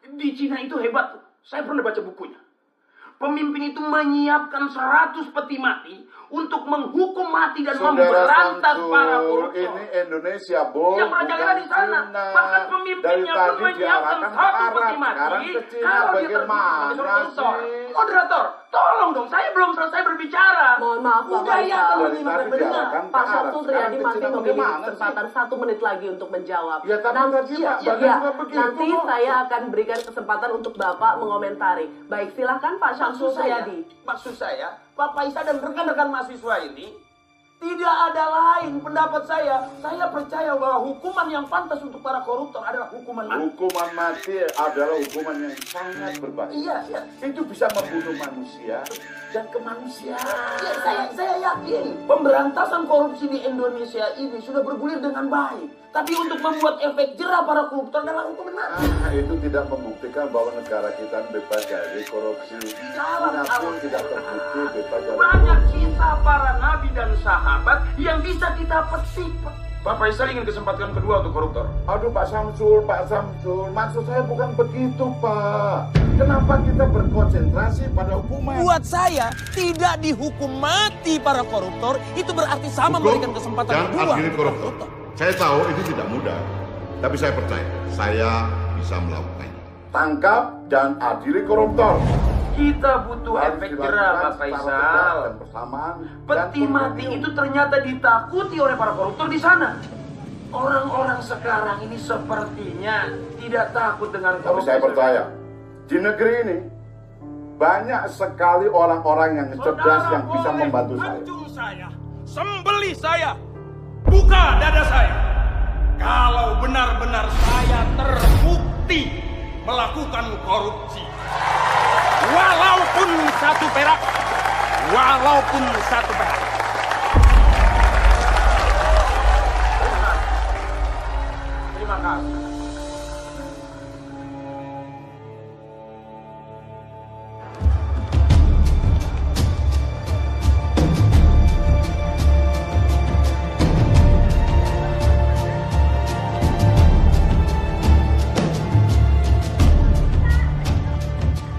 Di Cina itu hebat tuh. Saya pernah baca bukunya. Pemimpin itu menyiapkan 100 peti mati untuk menghukum mati dan memberantas para koruptor. Ini Indonesia, Bu. Yang merajalela di sana. Bahkan pemimpinnya pun menyiapkan 1 peti mati. Kalau dia terbukti koruptor. Moderator, tolong dong. Saya belum selesai berbicara. Mohon maaf, Bapak. Pak Syamsul Triadi masih memiliki kesempatan 1 menit lagi untuk menjawab. Ya, tapi nanti saya akan berikan kesempatan untuk Bapak mengomentari. Baik, silahkan Pak Syamsul Triadi. Maksud saya, Pak Faisal dan rekan-rekan mahasiswa ini tidak ada lain pendapat saya. Saya percaya bahwa hukuman yang pantas untuk para koruptor adalah hukuman mati. Hukuman mati adalah hukuman yang sangat berbahaya. Iya. Itu bisa membunuh manusia dan kemanusiaan. Ya, saya yakin pemberantasan korupsi di Indonesia ini sudah bergulir dengan baik. Tapi untuk membuat efek jerah para koruptor adalah hukuman mati. Itu tidak membuktikan bahwa negara kita bebas dari korupsi. Manapun tidak terbukti bebas dari banyak kisah para nabi dan sahabat yang bisa kita petik. Pak Faisal ingin kesempatan kedua untuk koruptor. Aduh Pak Syamsul, maksud saya bukan begitu Pak. Kenapa kita berkonsentrasi pada hukuman? Buat saya, tidak dihukum mati para koruptor itu berarti sama memberikan kesempatan kedua untuk koruptor. Saya tahu itu tidak mudah, tapi saya percaya saya bisa melakukannya. Tangkap dan adili koruptor. Kita butuh efek jerah, Pak Faisal. Peti mati itu ternyata ditakuti oleh para koruptor di sana. Orang-orang sekarang ini sepertinya tidak takut dengan korupsi. Tapi saya percaya, di negeri ini banyak sekali orang-orang yang cerdas yang bisa membantu saya. Sembelih saya, buka dada saya. Kalau benar-benar saya terbukti melakukan korupsi. Walaupun 1 perak. Terima kasih.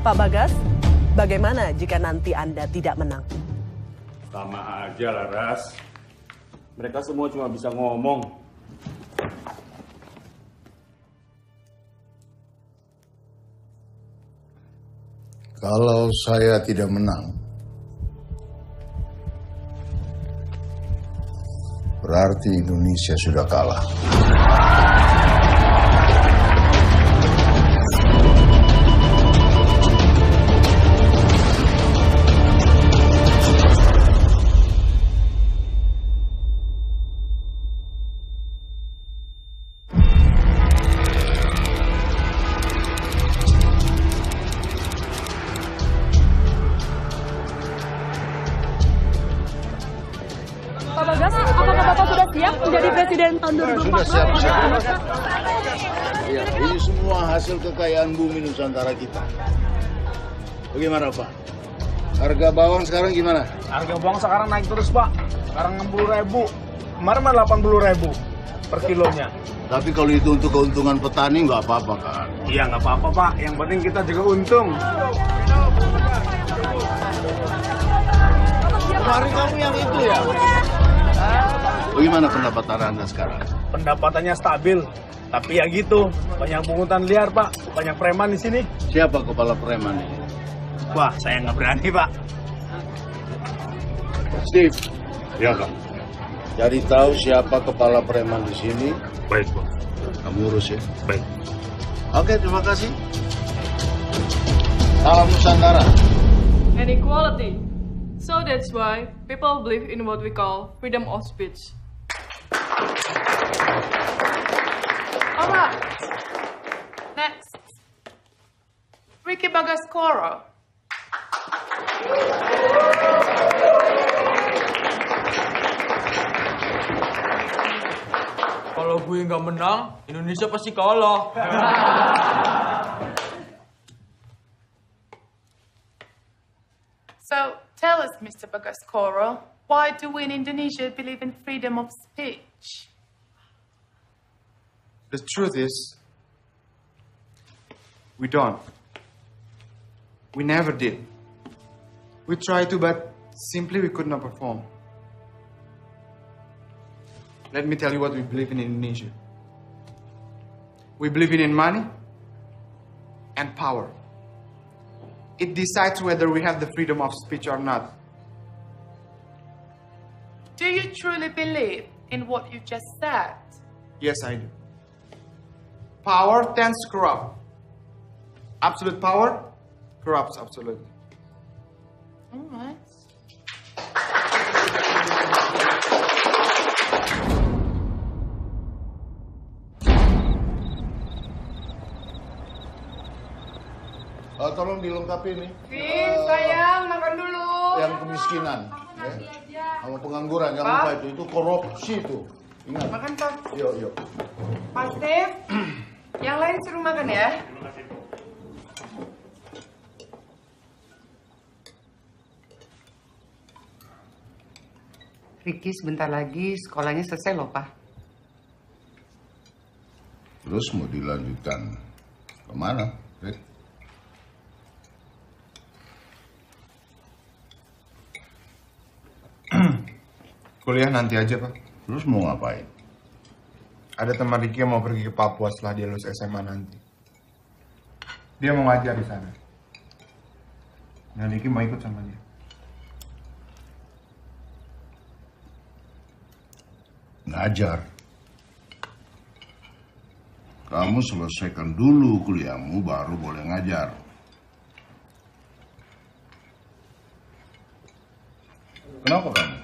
Pak Bagas, bagaimana jika nanti Anda tidak menang? Sama aja lah, Ras. Mereka semua cuma bisa ngomong. Kalau saya tidak menang, berarti Indonesia sudah kalah. Pak Bagas, apakah Bapak sudah siap menjadi presiden tahun 2014? Sudah siap. Ya, ini semua hasil kekayaan bumi Nusantara kita. Bagaimana Pak? Harga bawang sekarang gimana? Harga bawang sekarang naik terus Pak. Sekarang 60.000. Kemarin mah 80.000 per kilonya. Tapi kalau itu untuk keuntungan petani nggak apa-apa kan? Iya nggak apa-apa Pak. Yang penting kita juga untung. Kemarin kamu yang itu ya? Bagaimana pendapatan Anda sekarang? Pendapatannya stabil. Tapi ya gitu, banyak pungutan liar Pak. Banyak preman di sini. Siapa kepala preman ini? Wah, saya nggak berani Pak. Steve. Ya, Pak. Cari tahu siapa kepala preman di sini. Baik, Pak. Kamu urus ya. Baik. Oke, terima kasih. Salam Nusantara. And equality. So that's why people believe in what we call freedom of speech. Alright. Next. Ricky Bagascoro. Kalau gue nggak menang, Indonesia pasti kalah. So, tell us, Mr. Bagascoro, why do we in Indonesia believe in freedom of speech? The truth is, We don't. We never did. We tried to, but simply we could not perform. Let me tell you what we believe in Indonesia. We believe in money and power. It decides whether we have the freedom of speech or not. Do you truly believe in what you just said? Yes, I do. Power tends to corrupt. Absolute power corrupts absolutely. All right. Tolong dilengkapi nih. Vin, sayang, makan dulu. Yang kemiskinan, sama pengangguran, jangan lupa itu korupsi itu. Ingat. Makan, Pak. Yuk. Pak Steve, yang lain suruh makan ya. Ricky sebentar lagi sekolahnya selesai loh, Pak. Terus mau dilanjutkan kemana, Rick? Kuliah nanti aja, Pak. Terus mau ngapain? Ada teman Ricky yang mau pergi ke Papua setelah dia lulus SMA nanti. Dia mau ngajar di sana. Dan Ricky mau ikut sama dia. Ngajar. Kamu selesaikan dulu kuliahmu, baru boleh ngajar. Kenapa kamu?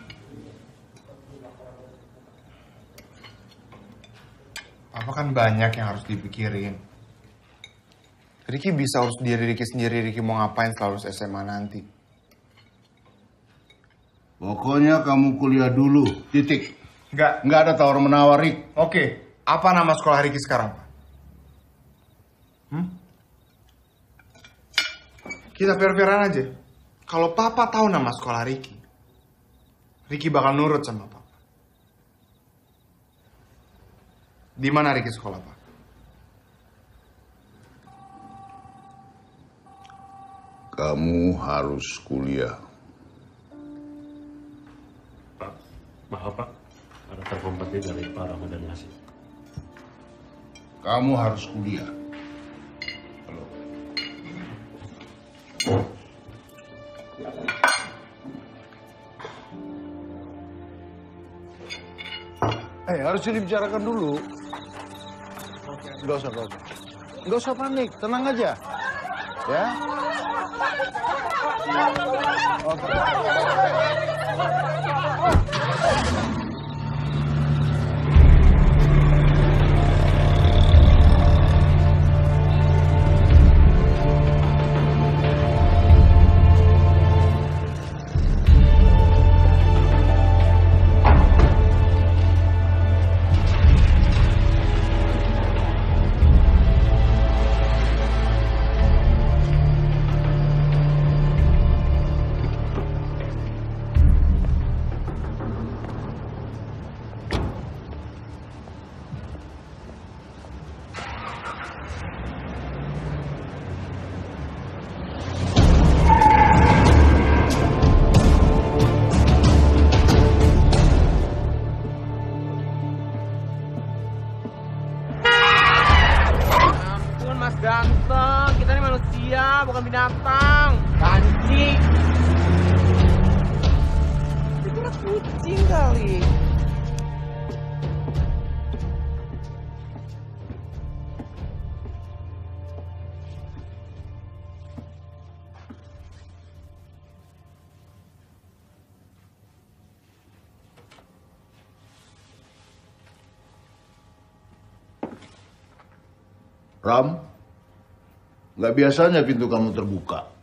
Apa kan banyak yang harus dipikirin. Ricky bisa urus diri Ricky sendiri. Ricky mau ngapain setelah lulus SMA nanti. Pokoknya kamu kuliah dulu, titik. Enggak ada tawar-menawar, Rick. Oke, apa nama sekolah Ricky sekarang, Pak? Kita fair-fairan aja. Kalau Papa tahu nama sekolah Ricky, Ricky bakal nurut sama Papa. Di mana Ricky sekolah, Pak? Kamu harus kuliah. Pak, maaf Pak. Ada terkompeti dari Pak Ramadan Nasib. Kamu harus kuliah. Halo. Harus dibicarakan dulu. Nggak usah panik, tenang aja. Ya. Oke. Ganteng, kita ini manusia, bukan binatang. Anjing. Itu kan kucing kali. Ram, nggak biasanya pintu kamu terbuka.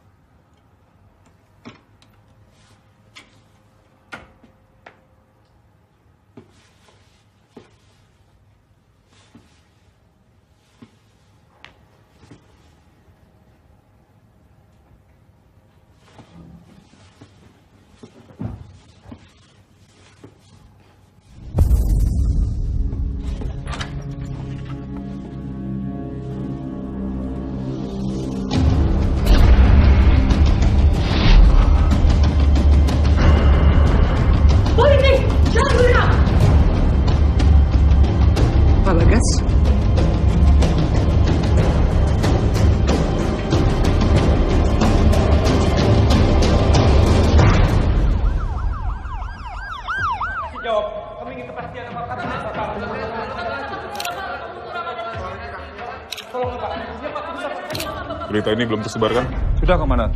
berita ini belum tersebar kan? Sudah, Komandan.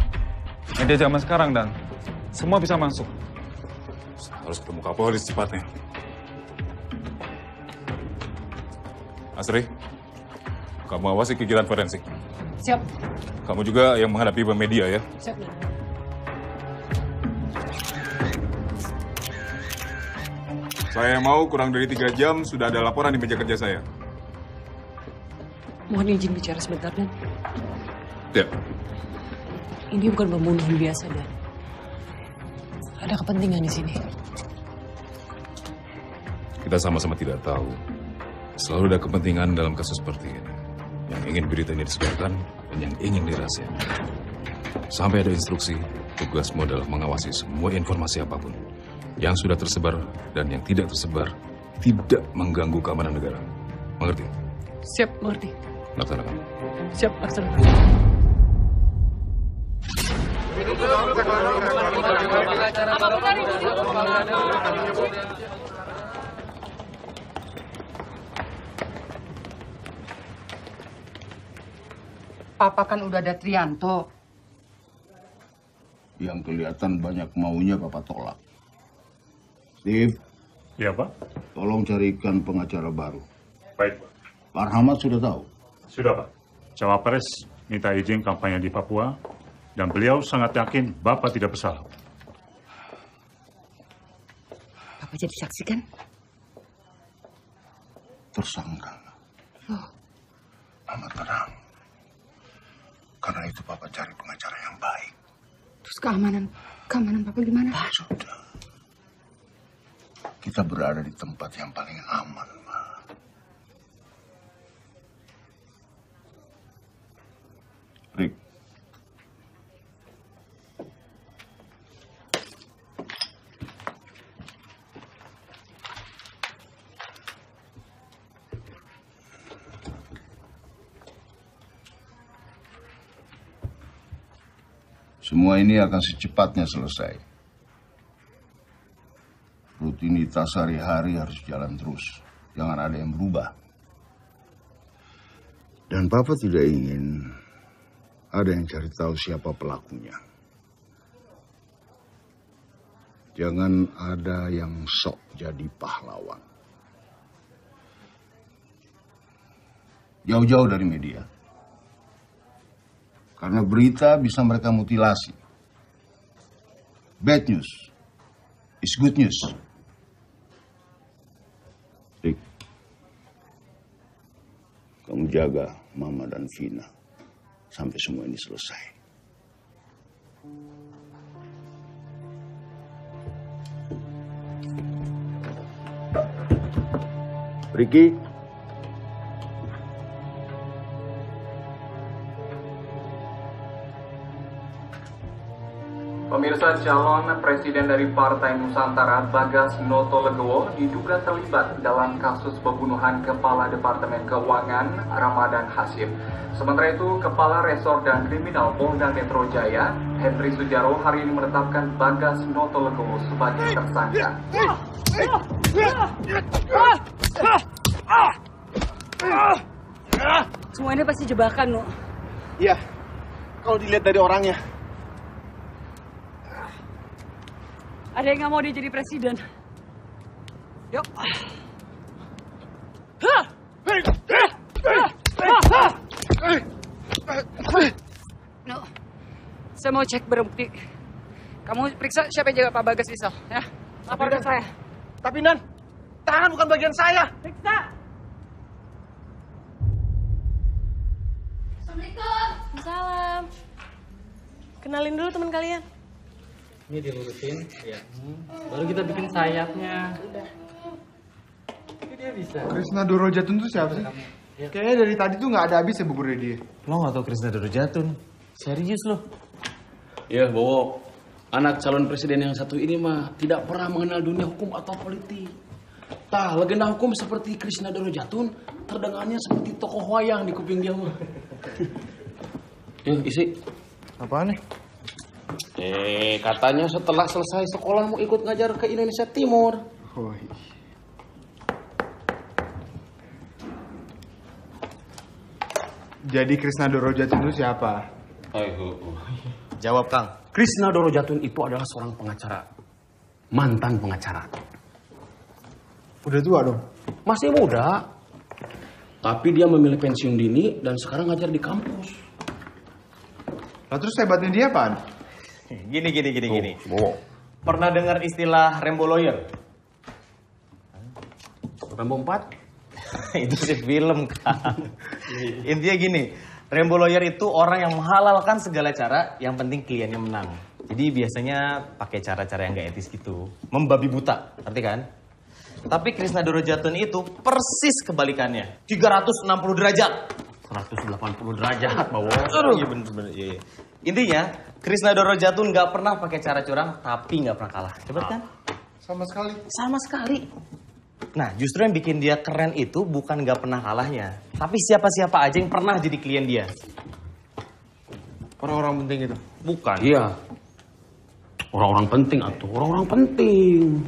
Media zaman sekarang, Dan. Semua bisa masuk. Harus ketemu Kapolri secepatnya. Asri, kamu awasi kegiatan forensik. Siap. Kamu juga yang menghadapi media ya. Siap. Saya mau kurang dari 3 jam sudah ada laporan di meja kerja saya. Mohon izin bicara sebentar, Dan. Ya. Ini bukan pembunuhan biasa, Dan. Ada kepentingan di sini. Kita sama-sama tidak tahu. Selalu ada kepentingan dalam kasus seperti ini. Yang ingin berita ini disebarkan dan yang ingin dirahasiakan. Sampai ada instruksi, tugasmu adalah mengawasi semua informasi apapun. Yang sudah tersebar dan yang tidak tersebar tidak mengganggu keamanan negara. Mengerti? Siap, mengerti. Laksanakan. Siap, laksanakan. Papa kan udah ada Trianto. Yang kelihatan banyak maunya Papa tolak. Steve. Iya, Pak. Tolong carikan pengacara baru. Baik, Pak. Pak Rahmat sudah tahu? Sudah, Pak. Cawapres minta izin kampanye di Papua dan beliau sangat yakin Bapak tidak bersalah. Papa jadi saksi kan? Tersangka. Oh. Mama tenang. Karena itu Papa cari pengacara yang baik. Terus keamanan Papa gimana? Sudah. Kita berada di tempat yang paling aman, Ma. Rick. Semua ini akan secepatnya selesai. Rutinitas sehari-hari harus jalan terus. Jangan ada yang berubah. Dan Papa tidak ingin ada yang cari tahu siapa pelakunya. Jangan ada yang sok jadi pahlawan. Jauh-jauh dari media. Karena berita bisa mereka mutilasi. Bad news is good news. Rick, kamu jaga Mama dan Vina sampai semua ini selesai. Ricky. Pemirsa, calon presiden dari Partai Nusantara Bagas Noto Legowo diduga terlibat dalam kasus pembunuhan Kepala Departemen Keuangan Ramadan Hasyim. Sementara itu, Kepala Resor dan Kriminal Polda Metro Jaya, Henry Sujaro, hari ini menetapkan Bagas Noto Legowo sebagai tersangka. Semua ini pasti jebakan, No. Iya, kalau dilihat dari orangnya. Ada yang nggak mau dia jadi presiden? Yuk. No. Saya mau cek bukti. Kamu periksa siapa yang jaga Pak Bagas Rizal, ya? Laporkan saya. Tapi Nan, tangan bukan bagian saya. Periksa. Assalamualaikum. Salam. Kenalin dulu teman kalian. Ini dilurusin, ya. Baru kita bikin sayapnya. Udah. Ini dia bisa. Krisna Dorojatun itu siapa sih? Kayaknya dari tadi tuh nggak ada habis ya buburnya dia. Lo nggak tahu Krisna Dorojatun? Serius lo? Ya, Bowo. Anak calon presiden yang satu ini mah tidak pernah mengenal dunia hukum atau politik. Tah, legenda hukum seperti Krisna Dorojatun terdengarnya seperti tokoh wayang di kuping dia mah. Yuk, isi. Apaan nih? Katanya setelah selesai sekolah mau ikut ngajar ke Indonesia Timur. Oh, Jadi Krisna Dorojatun itu siapa? Jawab, Kang. Krisna Dorojatun itu adalah seorang pengacara. Mantan pengacara. Udah tua dong? Masih muda. Tapi dia memilih pensiun dini dan sekarang ngajar di kampus. Lah terus hebatnya dia apaan? Gini. Pernah dengar istilah Rambo Lawyer? Rambo 4? Itu sih film, kan. Intinya gini, Rambo Lawyer itu orang yang menghalalkan segala cara, yang penting kliennya menang. Jadi biasanya pakai cara-cara yang gak etis gitu. Membabi buta, ngerti kan? Tapi Krisna Dorojatun itu persis kebalikannya. 360 derajat. 180 derajat, Bawo. Iya bener. Iya. Intinya, Krisna Dorojatun gak pernah pakai cara curang, tapi gak pernah kalah. Coba kan? Sama sekali. Sama sekali. Nah, justru yang bikin dia keren itu bukan gak pernah kalahnya. Tapi siapa-siapa aja yang pernah jadi klien dia. Orang-orang penting itu? Bukan. Iya. Orang-orang penting atuh, orang-orang penting.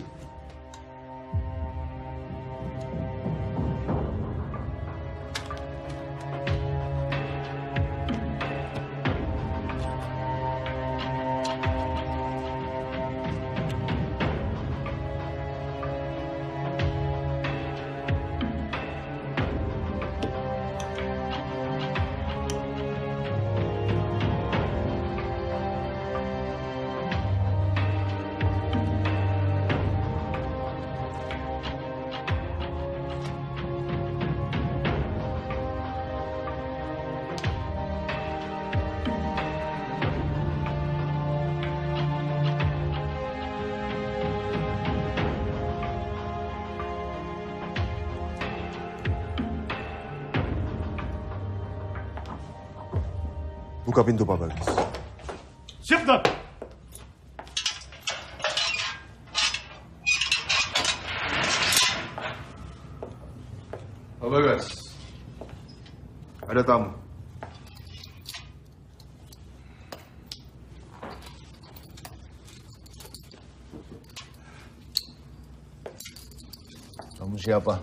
Buka pintu, Pak Bagas. Siap, Dok. Pak Bagas, ada tamu. Kamu siapa?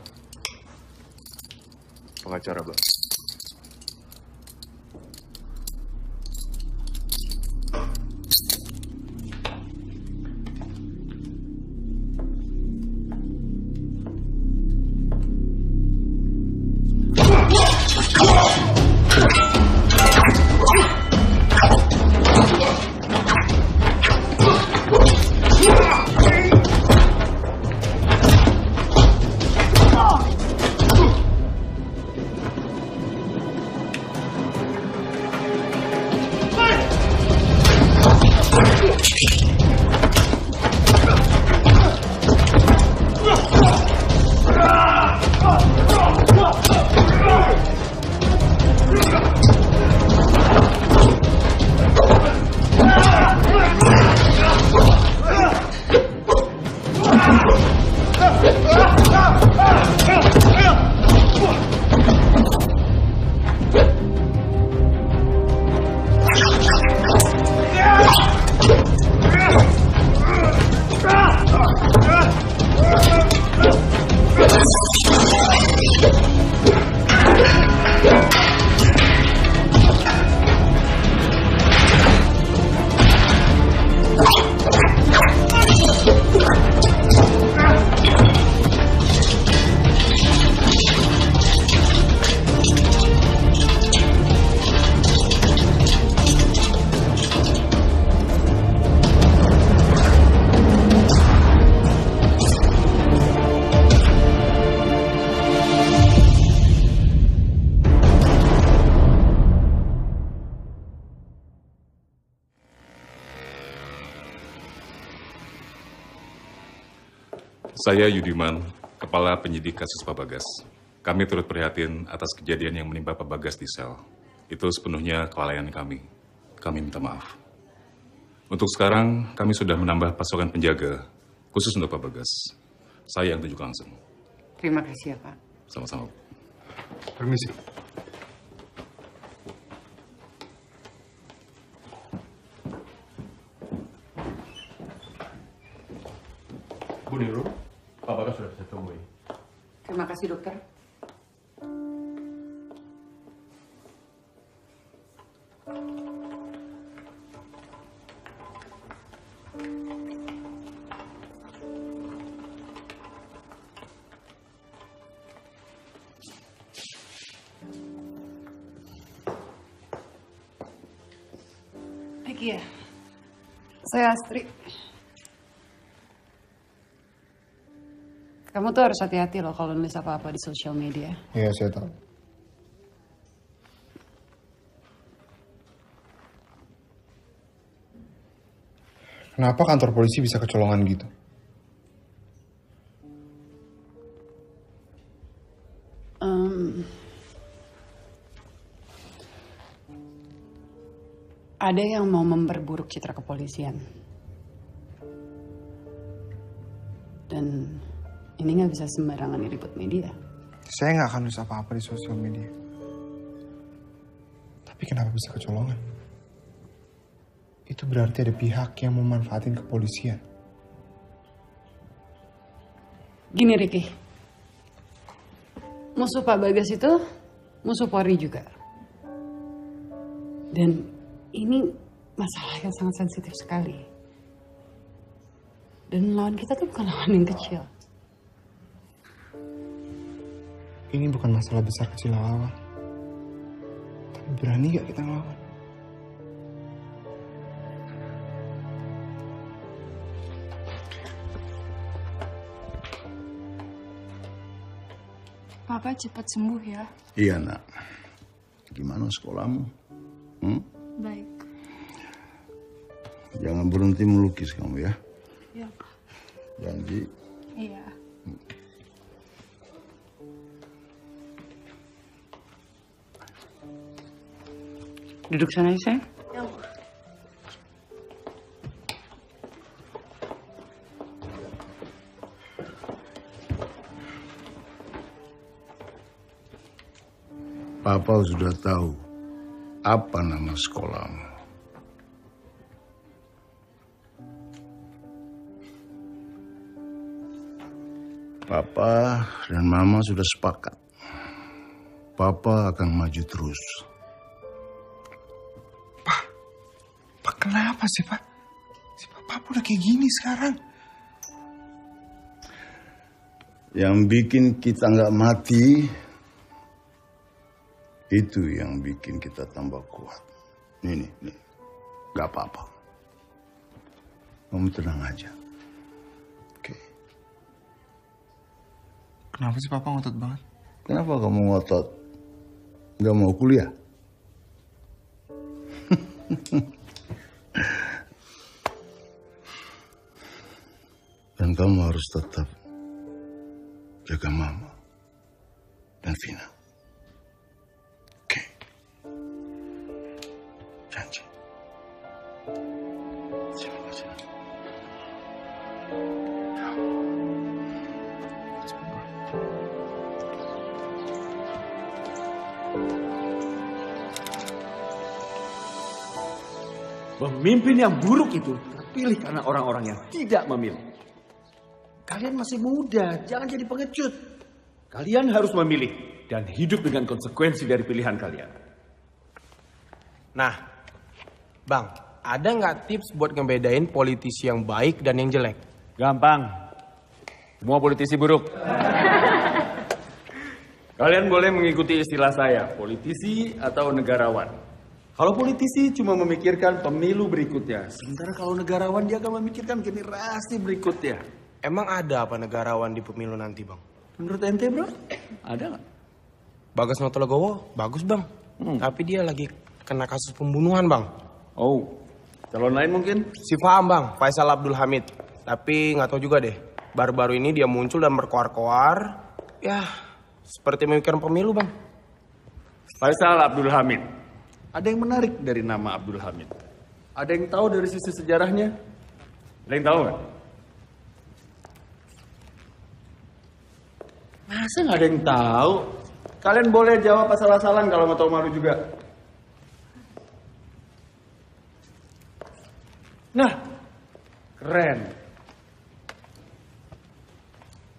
Pengacara, Bang. Saya Yudiman, Kepala Penyidik Kasus Pak Bagas. Kami turut prihatin atas kejadian yang menimpa Pak Bagas di sel. Itu sepenuhnya kelalaian kami. Kami minta maaf. Untuk sekarang, kami sudah menambah pasukan penjaga, khusus untuk Pak Bagas. Saya yang tunjuk langsung. Terima kasih ya, Pak. Sama-sama. Permisi. Bu Nilo, Pak Bagas sudah bisa temui. Terima kasih, dokter. Ricky ya? Saya Astri. Kamu tuh harus hati-hati loh kalau nulis apa-apa di sosial media. Iya, saya tahu. Kenapa kantor polisi bisa kecolongan gitu? Ada yang mau memperburuk citra kepolisian. Dan ini nggak bisa sembarangan diliput media. Saya nggak akan nulis apa-apa di sosial media. Tapi kenapa bisa kecolongan? Itu berarti ada pihak yang memanfaatin kepolisian. Gini Ricky, musuh Pak Bagas itu musuh Polri juga. Dan ini masalah yang sangat sensitif sekali. Dan lawan kita tuh bukan lawan yang kecil. Ini bukan masalah besar kecil lawan. Tapi berani gak kita ngelawan? Papa cepat sembuh ya. Iya nak. Gimana sekolahmu? Baik. Jangan berhenti melukis kamu ya. Iya Pak. Janji. Iya. Duduk sana ya sayang. Ya. Papa sudah tahu apa nama sekolahmu. Papa dan Mama sudah sepakat. Papa akan maju terus. Pak, kenapa sih, Pak? Si Papa udah kayak gini sekarang. Yang bikin kita nggak mati, itu yang bikin kita tambah kuat. Nih, nggak apa-apa. Kamu tenang aja. Oke. Kenapa sih Papa ngotot banget? Kenapa kamu ngotot? Nggak mau kuliah? Dan kamu harus tetap jaga Mama dan Vina. Oke. Janji. Terima kasih. Pemimpin yang buruk itu terpilih karena orang-orang yang tidak memilih. Kalian masih muda, jangan jadi pengecut. Kalian harus memilih dan hidup dengan konsekuensi dari pilihan kalian. Nah, Bang, ada nggak tips buat ngebedain politisi yang baik dan yang jelek? Gampang. Semua politisi buruk. Kalian boleh mengikuti istilah saya, politisi atau negarawan. Kalau politisi cuma memikirkan pemilu berikutnya, sementara kalau negarawan dia akan memikirkan generasi berikutnya. Emang ada apa negarawan di pemilu nanti, Bang? Menurut ente, bro? Ada nggak? Bagas Notolegowo bagus, Bang. Tapi dia lagi kena kasus pembunuhan, Bang. Oh, calon lain mungkin? Si Faham, Bang. Faisal Abdul Hamid. Tapi nggak tahu juga deh. Baru-baru ini dia muncul dan berkoar-koar. Ya, seperti memikirkan pemilu, Bang. Faisal Abdul Hamid. Ada yang menarik dari nama Abdul Hamid? Ada yang tahu dari sisi sejarahnya? Ada yang tahu nggak? Masa nggak ada yang tahu? Kalian boleh jawab asal-asalan kalau nggak tahu malu juga. Nah, keren.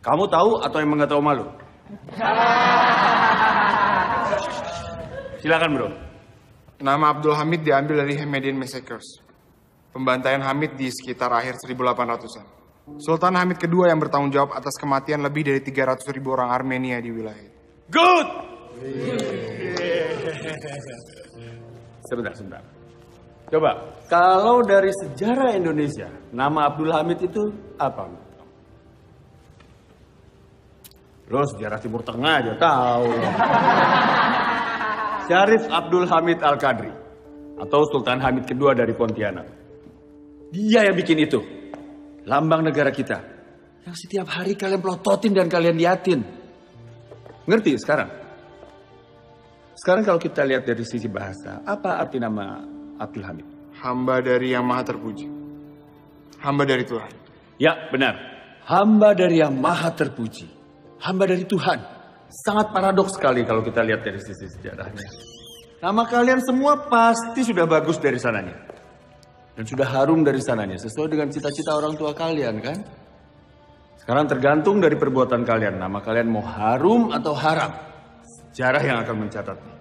Kamu tahu atau emang nggak tahu malu? Silakan bro. Nama Abdul Hamid diambil dari Hemedin Massacres. Pembantaian Hamid di sekitar akhir 1800-an. Sultan Hamid kedua yang bertanggung jawab atas kematian lebih dari 300.000 orang Armenia di wilayah. Good! Sebentar. Coba, kalau dari sejarah Indonesia, nama Abdul Hamid itu apa? Lo sejarah Timur Tengah aja tahu. Syarif Abdul Hamid Al-Qadri atau Sultan Hamid kedua dari Pontianak. Dia yang bikin itu. Lambang negara kita. Yang setiap hari kalian pelototin dan kalian liatin. Ngerti sekarang? Sekarang kalau kita lihat dari sisi bahasa, apa arti nama Abdul Hamid? Hamba dari Yang Maha Terpuji. Hamba dari Tuhan. Ya, benar. Hamba dari Yang Maha Terpuji. Hamba dari Tuhan. Sangat paradoks sekali kalau kita lihat dari sisi sejarahnya. Nama kalian semua pasti sudah bagus dari sananya. Dan sudah harum dari sananya. Sesuai dengan cita-cita orang tua kalian, kan? Sekarang tergantung dari perbuatan kalian. Nama kalian mau harum atau haram. Sejarah yang akan mencatatnya.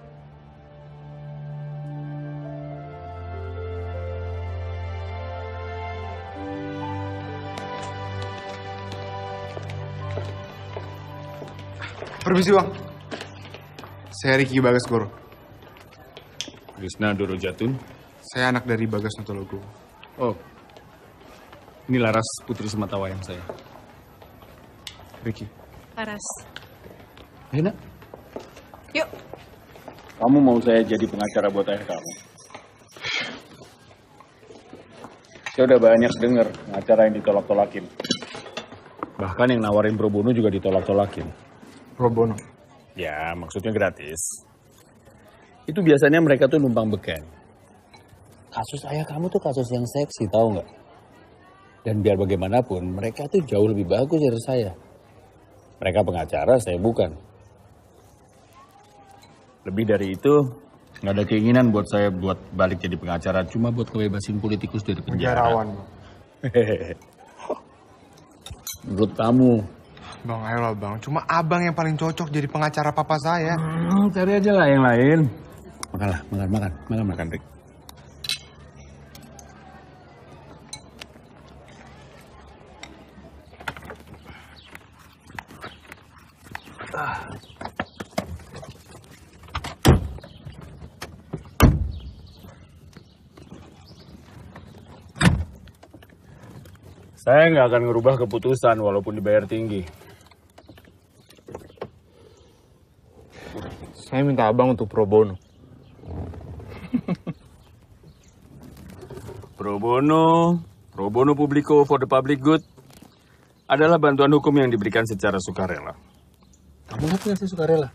Permisi Bang. Saya Riki Bagasgoro. Krishna Dorojatun. Saya anak dari Bagas Notologo. Oh, ini Laras, putri sematawayang saya. Riki. Laras. Enak. Yuk. Kamu mau saya jadi pengacara buat ayah kamu? Saya udah banyak dengar pengacara yang ditolak-tolakin. Bahkan yang nawarin pro bono juga ditolak-tolakin. Pro bono? Ya, maksudnya gratis. Itu biasanya mereka tuh numpang beken. Kasus ayah kamu tuh kasus yang seksi, tahu nggak? Dan biar bagaimanapun, mereka tuh jauh lebih bagus dari saya. Mereka pengacara, saya bukan. Lebih dari itu, nggak ada keinginan buat saya buat balik jadi pengacara, cuma buat kebebasin politikus dari penjara. Negarawan. Menurut kamu? Bang, ayolah Bang. Cuma abang yang paling cocok jadi pengacara papa saya. Cari aja lah yang lain. Makan, Rick. Saya nggak akan ngerubah keputusan walaupun dibayar tinggi. Saya minta abang untuk pro bono. Pro bono publico for the public good adalah bantuan hukum yang diberikan secara sukarela. Kamu ngerti nggak sih sukarela?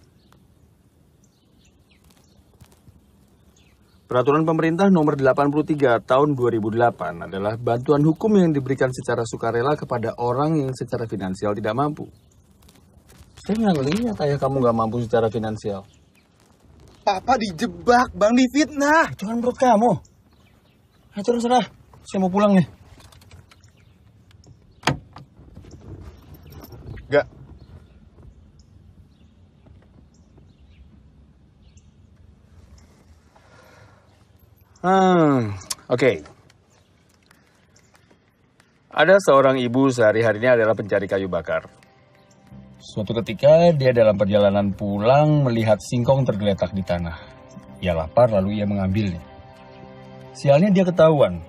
Peraturan pemerintah nomor 83 tahun 2008 adalah bantuan hukum yang diberikan secara sukarela kepada orang yang secara finansial tidak mampu. Saya nggak lihat ayah kamu nggak mampu secara finansial. Papa dijebak, Bang, difitnah. Itu kan menurut kamu. Ayo terserah, saya mau pulang nih. Gak. Oke. Ada seorang ibu sehari-harinya adalah pencari kayu bakar. Suatu ketika dia dalam perjalanan pulang melihat singkong tergeletak di tanah. Ia lapar lalu ia mengambilnya. Sialnya dia ketahuan.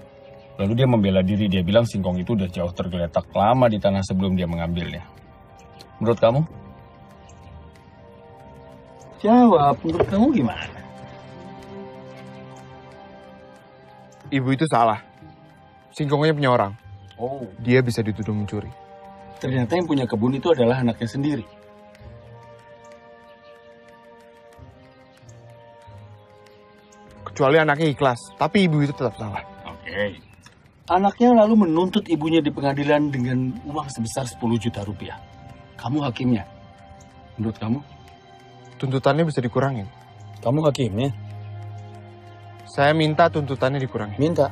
Lalu dia membela diri, dia bilang singkong itu udah jauh tergeletak lama di tanah sebelum dia mengambilnya. Menurut kamu? Jawab, menurut kamu gimana? Ibu itu salah. Singkongnya punya orang. Oh. Dia bisa dituduh mencuri. Ternyata yang punya kebun itu adalah anaknya sendiri. Kecuali anaknya ikhlas, tapi ibu itu tetap salah. Oke. Anaknya lalu menuntut ibunya di pengadilan dengan uang sebesar 10 juta rupiah. Kamu hakimnya. Menurut kamu? Tuntutannya bisa dikurangin. Kamu hakimnya? Saya minta tuntutannya dikurangi. Minta?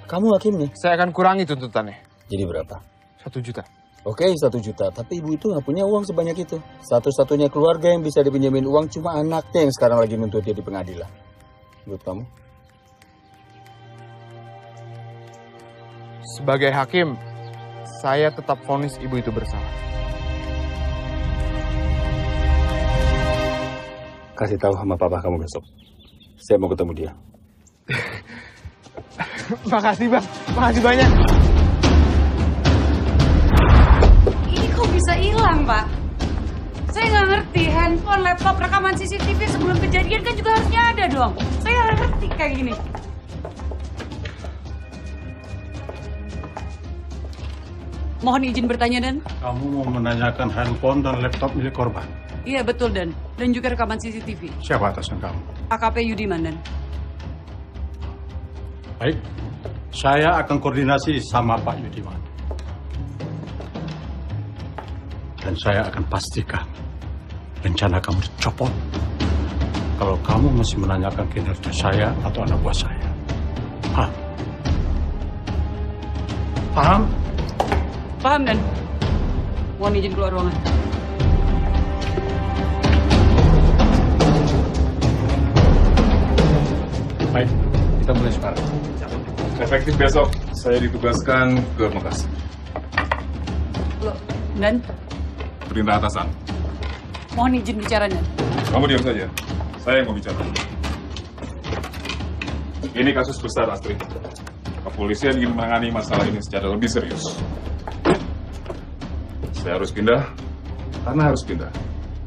Kamu hakimnya? Saya akan kurangi tuntutannya. Jadi berapa? 1 juta. Oke, 1 juta. Tapi ibu itu nggak punya uang sebanyak itu. Satu-satunya keluarga yang bisa dipinjemin uang cuma anaknya yang sekarang lagi nuntut dia di pengadilan. Menurut kamu? Sebagai hakim, saya tetap vonis ibu itu bersalah. Kasih tahu sama papa kamu besok. Saya mau ketemu dia. Makasih bang, makasih banyak. Ini kok bisa hilang, Pak? Saya nggak ngerti, handphone, laptop, rekaman CCTV sebelum kejadian kan juga harusnya ada dong. Saya nggak ngerti kayak gini. Mohon izin bertanya, Dan. Kamu mau menanyakan handphone dan laptop milik korban? Iya, betul, Dan. Dan juga rekaman CCTV. Siapa atasan kamu? AKP Yudiman, Dan. Baik, saya akan koordinasi sama Pak Yudiman. Dan saya akan pastikan rencana kamu dicopot kalau kamu masih menanyakan kinerja saya atau anak buah saya. Paham? Paham? Paham, Dan. Mohon izin keluar ruangan. Baik, kita mulai sekarang. Efektif besok, saya ditugaskan ke Makassar. Loh, Dan. Perintah atasan. Mohon izin bicara, Dan. Kamu diam saja. Saya yang mau bicara. Ini kasus besar, Astrid. Kepolisian ingin menangani masalah ini secara lebih serius. Saya harus pindah, karena harus pindah.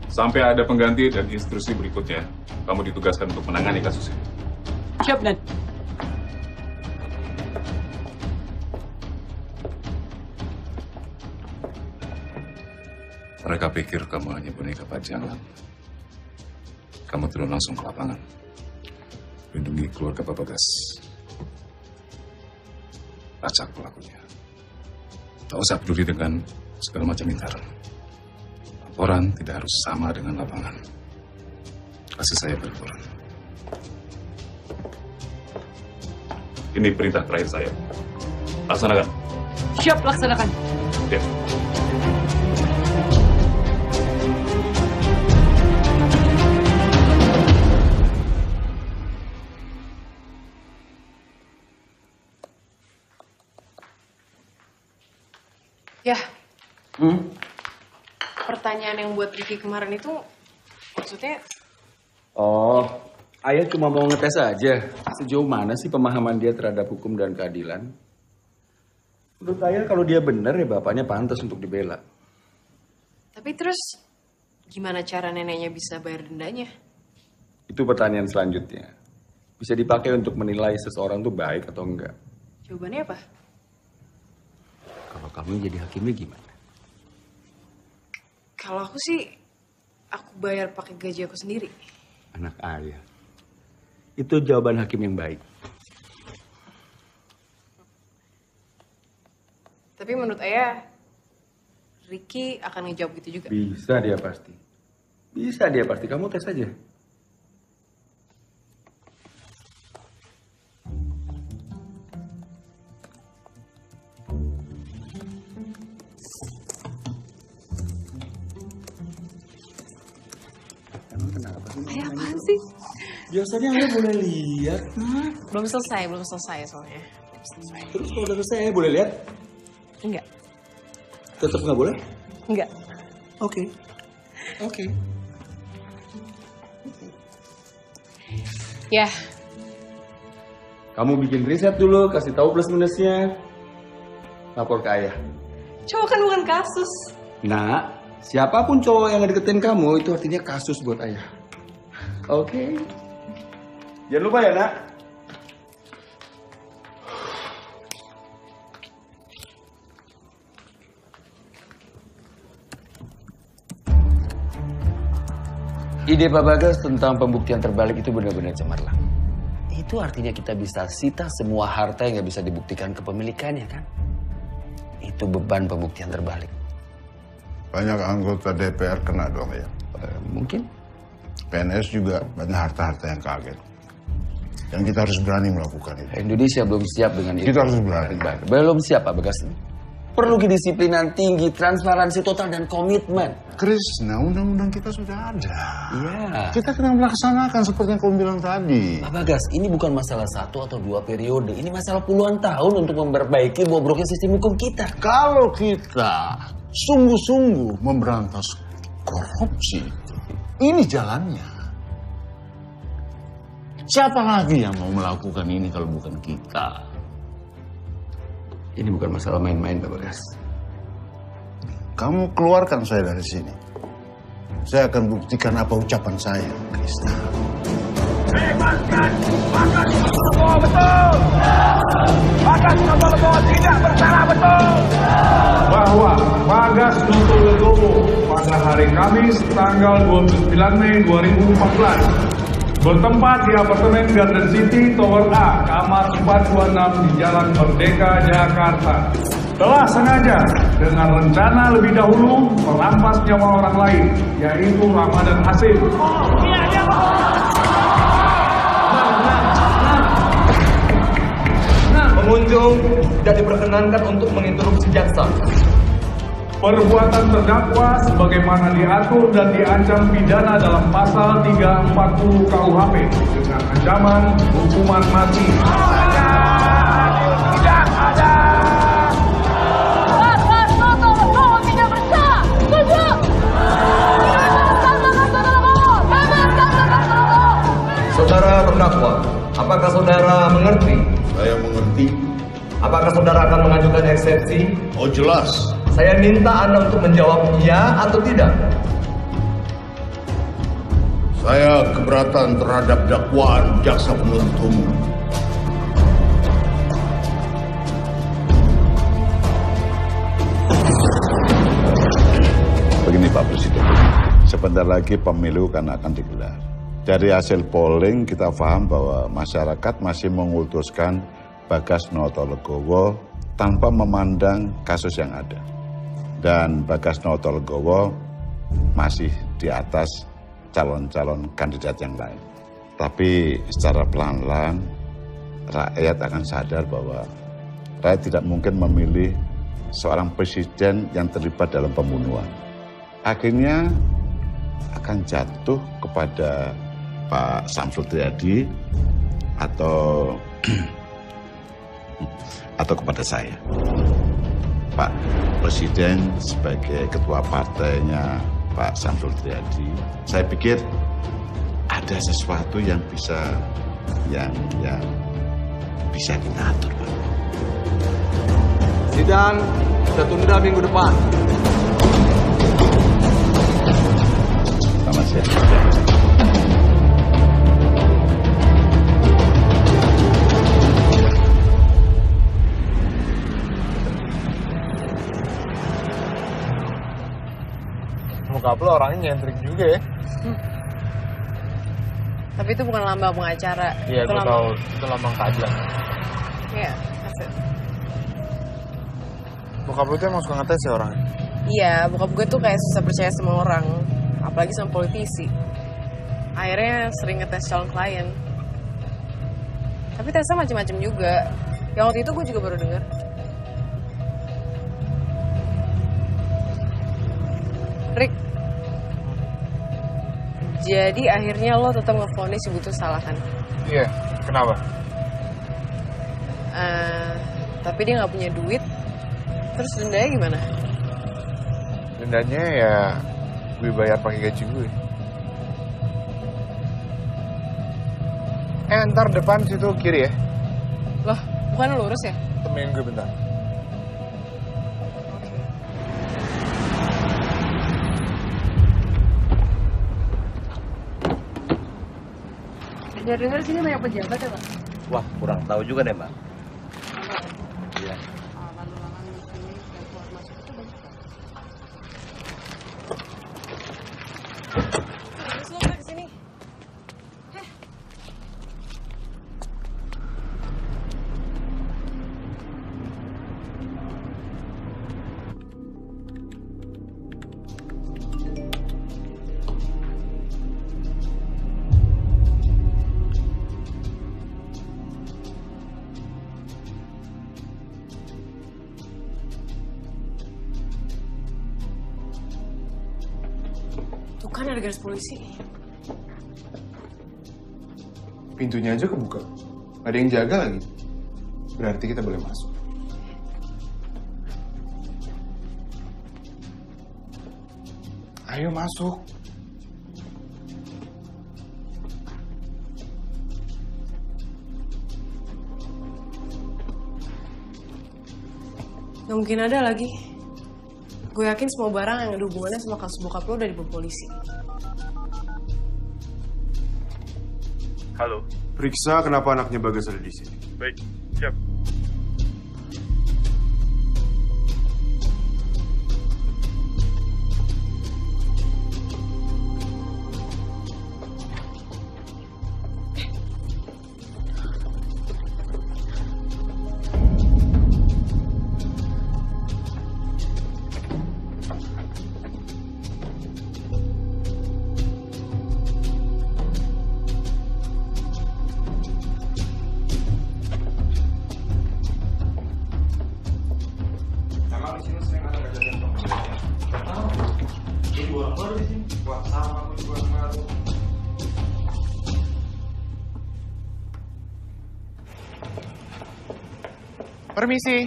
Sampai ada pengganti dan instruksi berikutnya, kamu ditugaskan untuk menangani kasus ini. Siap, Dan. Mereka pikir kamu hanya boneka pajangan. Kamu turun langsung ke lapangan. Lindungi keluarga Pak Bagas. Lacak pelakunya. Tak usah peduli dengan segala macam lingkaran. Laporan tidak harus sama dengan lapangan. Kasih saya berlaporan. Ini perintah terakhir saya. Laksanakan. Siap, laksanakan. Ya. Ya. Pertanyaan yang buat Ricky kemarin itu maksudnya? Oh, Ayah cuma mau ngetes aja. Sejauh mana sih pemahaman dia terhadap hukum dan keadilan? Menurut Ayah kalau dia benar ya bapaknya pantas untuk dibela. Tapi terus gimana cara neneknya bisa bayar dendanya? Itu pertanyaan selanjutnya. Bisa dipakai untuk menilai seseorang tuh baik atau enggak. Jawabannya apa? Kalau kamu jadi hakimnya gimana? Kalau aku sih, aku bayar pakai gaji aku sendiri. Anak Ayah. Itu jawaban hakim yang baik. Tapi menurut Ayah, Ricky akan ngejawab gitu juga. Bisa dia pasti. Bisa dia pasti. Kamu tes aja. Ayah apaan sih? Biasanya Ayah boleh lihat. Belum selesai soalnya. Terus kalau udah selesai boleh lihat? Enggak. Tetap nggak boleh? Enggak. Oke. Ya. Kamu bikin riset dulu, kasih tahu plus minusnya. Lapor ke Ayah. Cowok kan bukan kasus. Nah, siapapun cowok yang ngedeketin kamu itu artinya kasus buat Ayah. Oke. Jangan lupa ya, Nak. Ide Pak Bagas tentang pembuktian terbalik itu benar-benar cemerlang. Itu artinya kita bisa sita semua harta yang nggak bisa dibuktikan kepemilikannya, kan? Itu beban pembuktian terbalik. Banyak anggota DPR kena dong ya? Mungkin. PNS juga banyak harta-harta yang kaget. Dan kita harus berani melakukan itu. Indonesia belum siap dengan itu. Kita harus berani. Belum siap, Pak Bagas. Perlu kedisiplinan tinggi, transparansi total, dan komitmen. Krishna, undang-undang kita sudah ada. Iya. Kita kena melaksanakan seperti yang kamu bilang tadi. Pak Bagas, ini bukan masalah 1 atau 2 periode. Ini masalah puluhan tahun untuk memperbaiki bobroknya sistem hukum kita. Kalau kita sungguh-sungguh memberantas korupsi, ini jalannya. Siapa lagi yang mau melakukan ini kalau bukan kita? Ini bukan masalah main-main, Pak Bagas. Kamu keluarkan saya dari sini. Saya akan buktikan apa ucapan saya, Krishna. Bebaskan Bagas Noto betul! Bagas Noto tidak bersalah betul! Bahwa Bagas Noto Legowo pada hari Kamis tanggal 29 Mei 2014 bertempat di apartemen Garden City Tower A, kamar 426 di Jalan Merdeka, Jakarta, telah sengaja dengan rencana lebih dahulu merampas nyawa orang lain, yaitu Ramadan Hasim. Pengunjung tidak diperkenankan untuk menginterupsi jaksa. Perbuatan terdakwa sebagaimana diatur dan diancam pidana dalam pasal 340 KUHP dengan ancaman hukuman mati. Tidak ada! Bagas Noto Legowo tidak bersalah! Setuju! Saudara terdakwa, apakah saudara mengerti? Saya mengerti. Apakah saudara akan mengajukan eksepsi? Oh jelas. Saya minta Anda untuk menjawab ya atau tidak. Saya keberatan terhadap dakwaan jaksa penuntut umum. Begini Pak Presiden, sebentar lagi pemilu kan akan digelar. Dari hasil polling kita paham bahwa masyarakat masih mengutuskan Bagas Noto Legowo tanpa memandang kasus yang ada. Dan Bagas Noto Legowo masih di atas calon-calon kandidat yang lain. Tapi secara pelan-pelan rakyat akan sadar bahwa rakyat tidak mungkin memilih seorang presiden yang terlibat dalam pembunuhan. Akhirnya akan jatuh kepada Pak Samsul Triadi atau kepada saya. Pak Presiden sebagai ketua partainya Pak Samsul Triadi, saya pikir ada sesuatu yang bisa bisa kita atur, Pak. Sidang kita tunda minggu depan. Selamat siang. Bokap lo orangnya nyentrik juga ya. Tapi itu bukan lambang pengacara. Iya, gue tahu. Itu lambang kajang. Iya, kasih. Bokap lo tuh emang suka ngetes ya orangnya? Iya, bokap gue tuh kayak susah percaya sama orang. Apalagi sama politisi. Akhirnya sering ngetes calon klien. Tapi tesnya macam-macam juga. Yang waktu itu gue juga baru dengar. Rick, jadi akhirnya lo tetap ngevonis Ibu tuh salah kan? Iya, kenapa? Tapi dia nggak punya duit, terus dendanya gimana? Dendanya ya gue bayar pakai gaji gue. Ntar depan situ kiri ya. Loh, bukan lurus ya? Temenin gue bentar. Dengar sini banyak pejabat ya, Pak? Wah, kurang tahu juga deh, Mbak. Iya. Terus lo udah kesini? Kan ada garis polisi. Pintunya aja kebuka. Ada yang jaga lagi. Berarti kita boleh masuk. Ayo masuk. Nggak mungkin ada lagi. Gue yakin semua barang yang ada hubungannya sama kasus bokap lo udah dibawa polisi. Halo. Periksa kenapa anaknya Bagas ada di sini. Baik, siap. Permisi,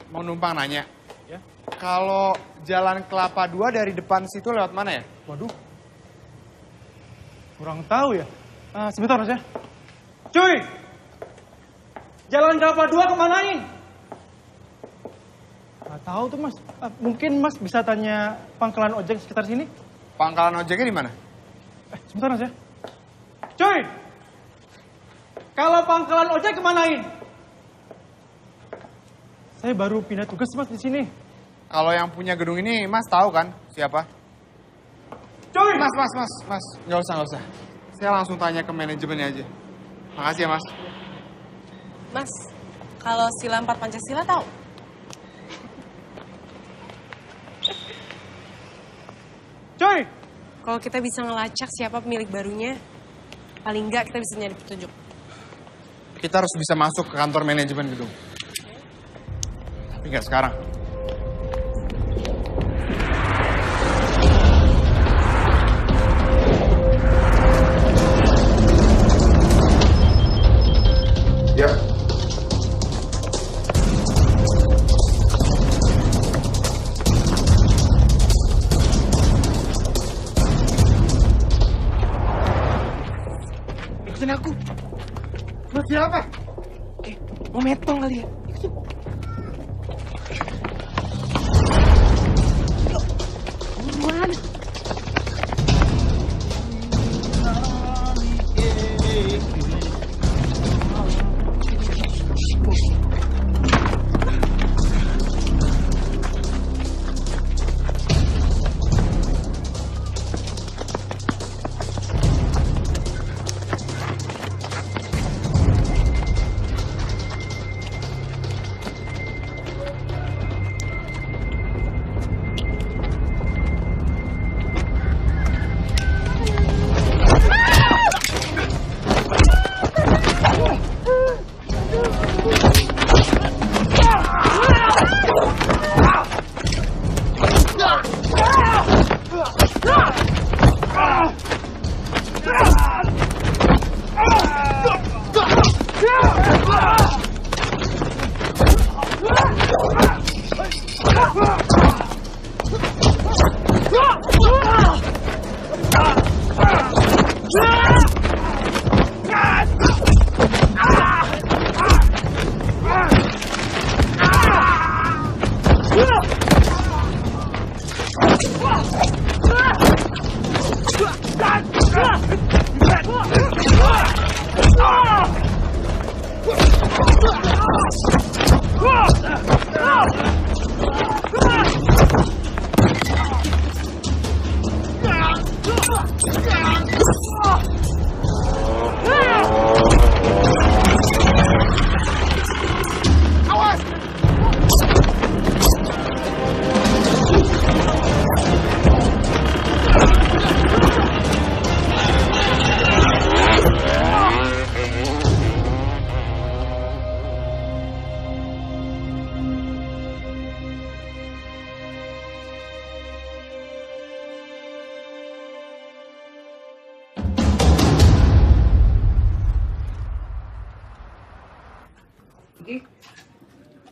mau numpang nanya. Ya. Kalau Jalan Kelapa 2 dari depan situ lewat mana ya? Waduh, kurang tahu ya. Sebentar Mas ya. Cuy, Jalan Kelapa 2 kemanain? Gak tahu tuh Mas. Mungkin Mas bisa tanya pangkalan ojek sekitar sini. Pangkalan ojeknya di mana? Sebentar Mas ya. Cuy, kalau pangkalan ojek kemanain? Saya baru pindah tugas Mas di sini. Kalau yang punya gedung ini Mas tahu kan siapa? Cuy! Mas. Nggak usah. Saya langsung tanya ke manajemennya aja. Makasih ya Mas. Mas, kalau sila 4 Pancasila tahu? Cuy! Kalau kita bisa ngelacak siapa pemilik barunya, paling nggak kita bisa nyari petunjuk. Kita harus bisa masuk ke kantor manajemen gedung. Tapi nggak sekarang. Ya. Ikutin aku. Buat siapa? Mau metong kali ya? Buruan.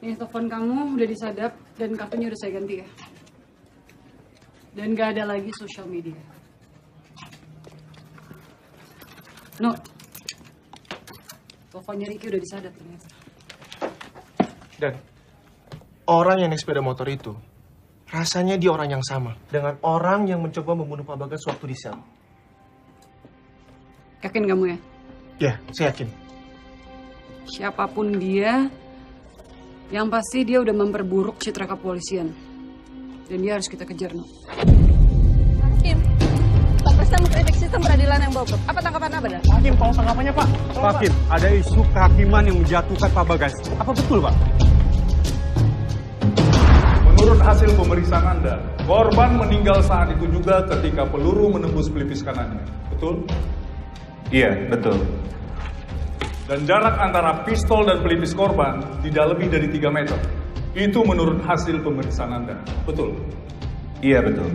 Nih, telepon kamu udah disadap dan kartunya udah saya ganti ya. Dan gak ada lagi sosial media. No, teleponnya Ricky udah disadap ternyata. Dan, Orang yang naik sepeda motor itu, rasanya dia orang yang sama dengan orang yang mencoba membunuh Pak Bagas waktu di sel. Yakin kamu ya? Ya, saya yakin. Siapapun dia, yang pasti dia udah memperburuk citra kepolisian. Dan dia harus kita kejar, No. Hakim, Pak Presiden mengkritik sistem peradilan yang bobrok. Apa tanggapan Abah? Hakim, tolong tanggapannya, Pak. Hakim, ada isu kehakiman yang menjatuhkan Pak Bagas. Apa betul, Pak? Menurut hasil pemeriksaan Anda, korban meninggal saat itu juga ketika peluru menembus pelipis kanannya. Betul? Iya, betul. Dan jarak antara pistol dan pelipis korban tidak lebih dari 3 meter. Itu menurut hasil pemeriksaan Anda. Betul? Iya, betul.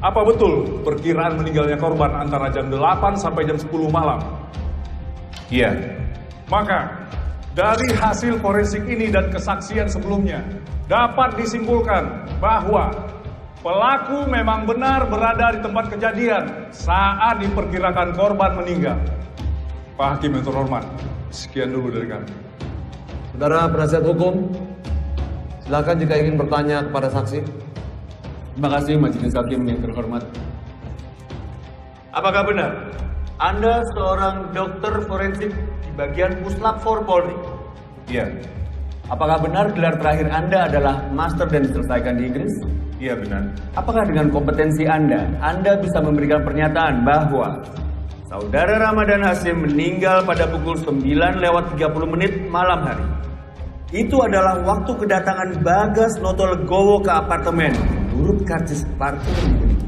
Apa betul perkiraan meninggalnya korban antara jam 8 sampai jam 10 malam? Iya. Maka, dari hasil forensik ini dan kesaksian sebelumnya, dapat disimpulkan bahwa pelaku memang benar berada di tempat kejadian saat diperkirakan korban meninggal. Pak Hakim yang terhormat, sekian dulu dari kami. Saudara penasihat hukum, silakan jika ingin bertanya kepada saksi. Terima kasih Majelis Hakim yang terhormat. Apakah benar Anda seorang dokter forensik di bagian Puslap 4 Polri? Iya. Apakah benar gelar terakhir Anda adalah master dan diselesaikan di Inggris? Iya, benar. Apakah dengan kompetensi Anda bisa memberikan pernyataan bahwa Saudara Ramadan Hasyim meninggal pada pukul 9:30 malam hari? Itu adalah waktu kedatangan Bagas Notolegowo ke apartemen menurut karcis parkir yang dimiliki.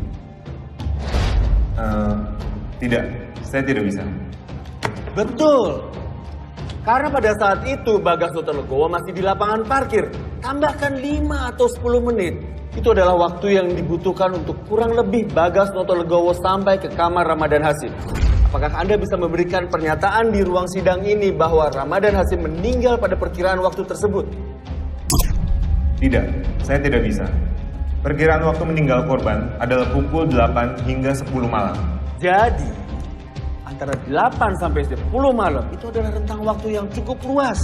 Tidak, saya tidak bisa. Betul. Karena pada saat itu Bagas Notolegowo masih di lapangan parkir. Tambahkan 5 atau 10 menit. Itu adalah waktu yang dibutuhkan untuk kurang lebih Bagas Notolegowo sampai ke kamar Ramadan Hasyim. Apakah Anda bisa memberikan pernyataan di ruang sidang ini bahwa Ramadan Hasyim meninggal pada perkiraan waktu tersebut? Tidak, saya tidak bisa. Perkiraan waktu meninggal korban adalah pukul 8 hingga 10 malam. Jadi, antara 8 sampai 10 malam itu adalah rentang waktu yang cukup luas.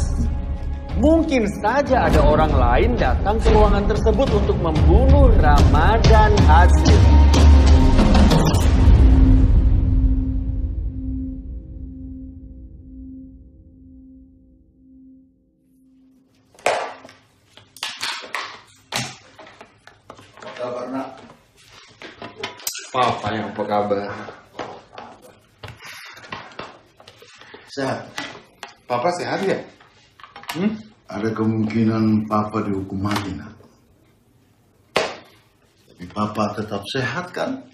Mungkin saja ada orang lain datang ke ruangan tersebut untuk membunuh Ramadan Hasyim. Papa yang apa kabar? Sehat. Papa sehat ya? Ada kemungkinan Papa dihukum mati, nak. Tapi Papa tetap sehat kan?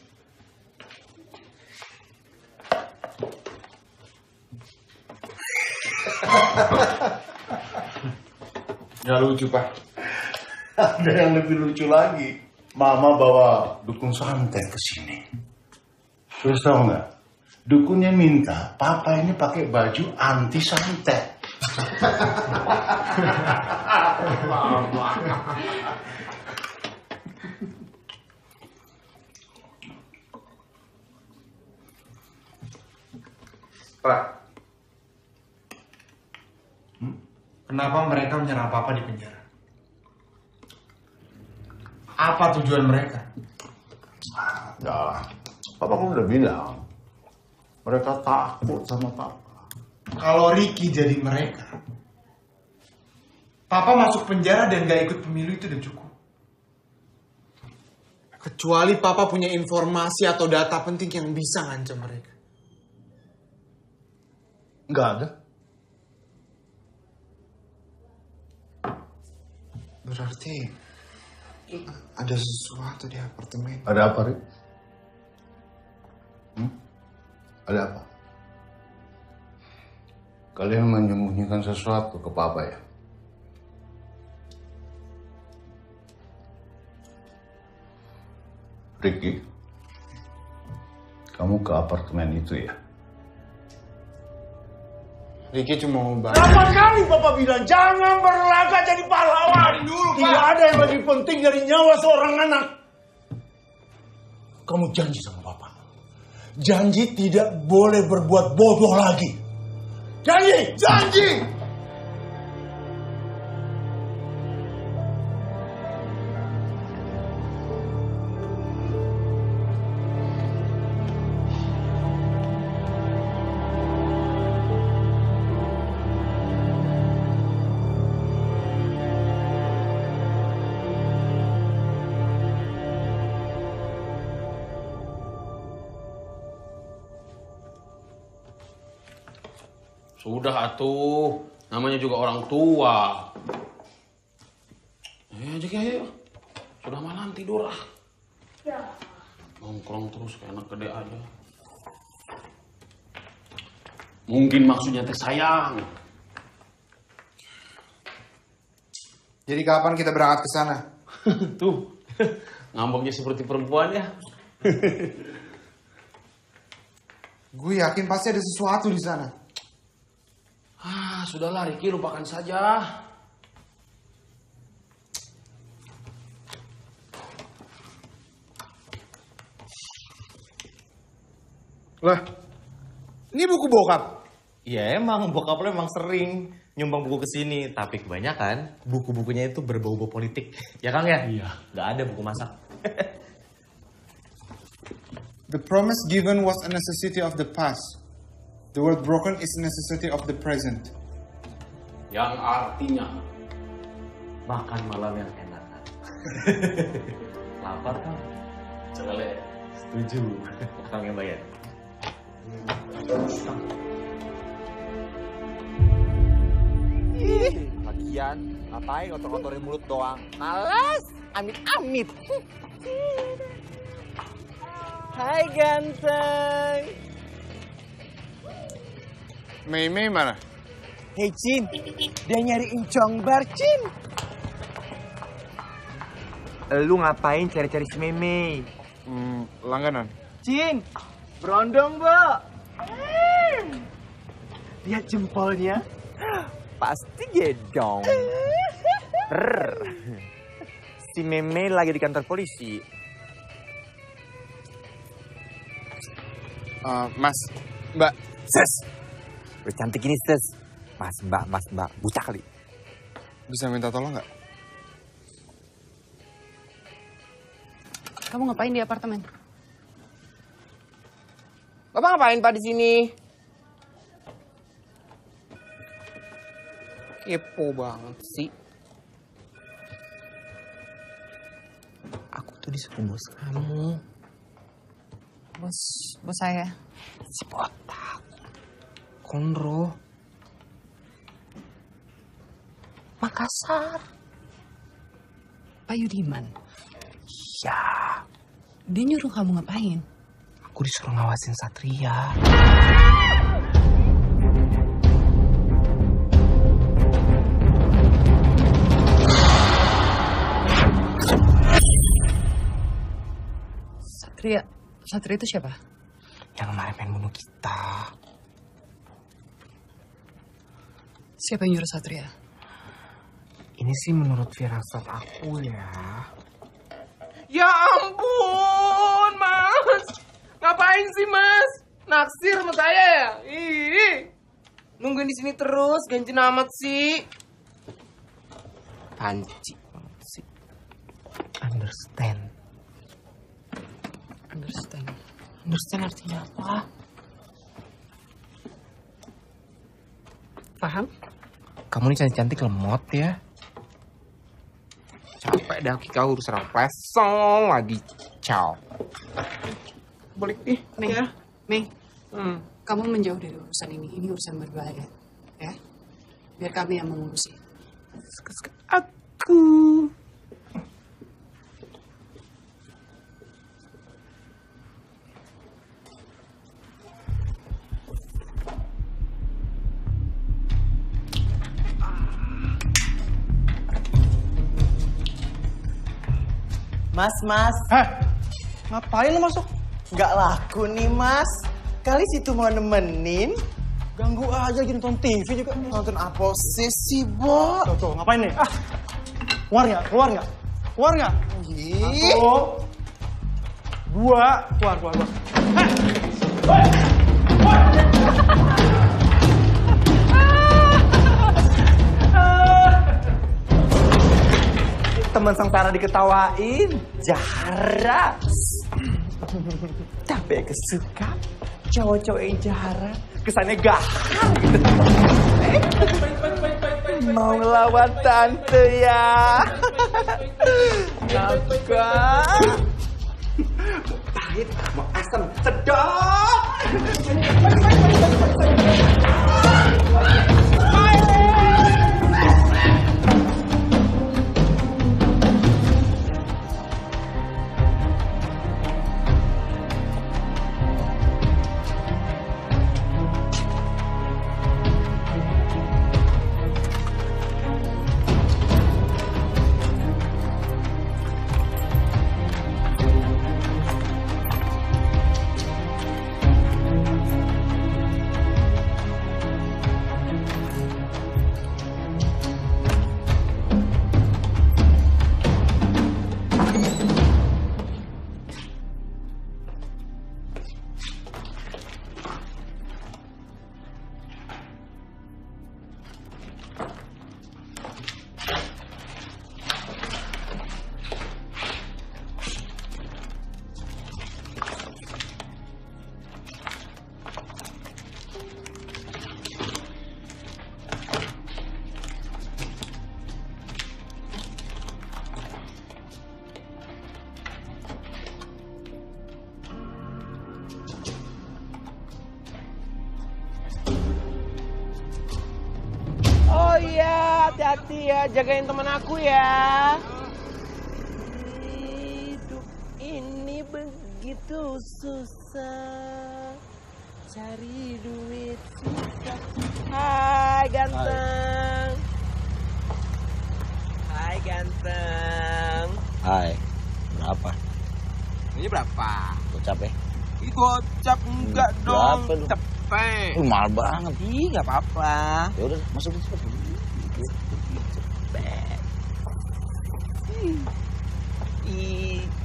Nggak lucu, Pak. Ada yang lebih lucu lagi. Mama bawa dukun santet ke sini. Terus tahu nggak? Dukunnya minta Papa ini pakai baju anti santet. Pak, kenapa mereka menyerang Papa di penjara? Apa tujuan mereka? Nah, Papa kan udah bilang mereka takut sama Papa. Kalau Ricky jadi mereka, Papa masuk penjara dan gak ikut pemilu itu udah cukup. Kecuali Papa punya informasi atau data penting yang bisa ngancam mereka. Nggak ada. Berarti ada sesuatu di apartemen. Ada apa, Rik? Ada apa? Kalian menyembunyikan sesuatu ke Papa ya? Ricky, kamu ke apartemen itu ya? Ricky cuma mau bantu. Berapa kali Papa bilang jangan berlagak jadi pahlawan dulu, Pak. Tidak ada yang lebih penting dari nyawa seorang anak. Kamu janji sama Papa. Janji tidak boleh berbuat bodoh lagi. Janji, janji. Sudah atuh, namanya juga orang tua. Ayo aja ayo. Sudah malam tidur ah. Ya. Nongkrong terus kayak anak gede aja. Mungkin maksudnya teh sayang. Jadi kapan kita berangkat ke sana? Tuh, ngambeknya seperti perempuan ya. Gue yakin pasti ada sesuatu di sana. Ah, sudahlah Ricky, lupakan saja. Lah, ini buku bokap. Ya emang bokap lo emang sering nyumbang buku ke sini, tapi kebanyakan buku-bukunya itu berbau-bau politik. Ya Kang ya? Iya. Gak ada buku masak. The promise given was a necessity of the past. The word broken is a necessity of the present. Yang artinya Makan malam yang enak. Lapar kan? Cele. Setuju. Kang yang bayar. Lagian, ngapain kotor-kotorin mulut doang? Males, amit-amit. Hai ganteng. Mei mana? Hei Cin, dia nyariin Congbar Cin. Lu ngapain cari-cari si Mei? Langganan. Cin, berondong, Bo. Lihat jempolnya. Pasti gedong. Si Meme lagi di kantor polisi. Mas, Mbak. Ses. Udah cantik ini, Ses. Mas, Mbak. Buta kali. Bisa minta tolong nggak? Kamu ngapain di apartemen? Bapak ngapain Pak di sini? Kepo banget sih. Aku tuh disuruh bos kamu. Bos saya. Si botak. Konro. Makassar. Pak Yudiman. Ya. Dia nyuruh kamu ngapain? Aku disuruh ngawasin Satria. Satria itu siapa? Yang kemarin pengen bunuh kita. Siapa yang nyuruh Satria? Ini sih menurut firasat aku ya. Ya ampun, Mas. Ngapain sih, Mas? Naksir sama saya ya? Ih. Nungguin di sini terus, ganti amat sih. Panci banget sih. Understand. Understand artinya apa? Paham? Kamu nih cantik-cantik lemot ya. Capek dah kau urus serang pesong lagi. Ciao. Balik nih. Mei. Kamu menjauh dari urusan ini. Ini urusan berbahaya. Ya. Biar kami yang mengurusi. Aku. Mas. Hah? Ngapain lu masuk? Nggak laku nih, Mas. Kali situ mau nemenin. Ganggu aja lagi nonton TV juga. Nonton apa sih, Bo? Tuh, ngapain nih? Ah. Keluar nggak? Ih. 1, 2, keluar. Teman sengsara diketawain. Jahara. Tapi kesuka cowok-cowok yang jahara. Kesannya gahar gitu. Mau ngelawan tante ya. Naga. Pahit, mau asam, sedap. Oh iya, hati-hati ya, jagain teman aku ya. Hidup ini begitu susah, cari duit susah. Hai ganteng. Hai ganteng. Hai, berapa? Ini berapa? Gocap ya? Ih, gocap enggak dong, Berapa lu? cepet. Mahal banget. Ih, nggak apa-apa. Ya udah, masukin cepet. Cepet.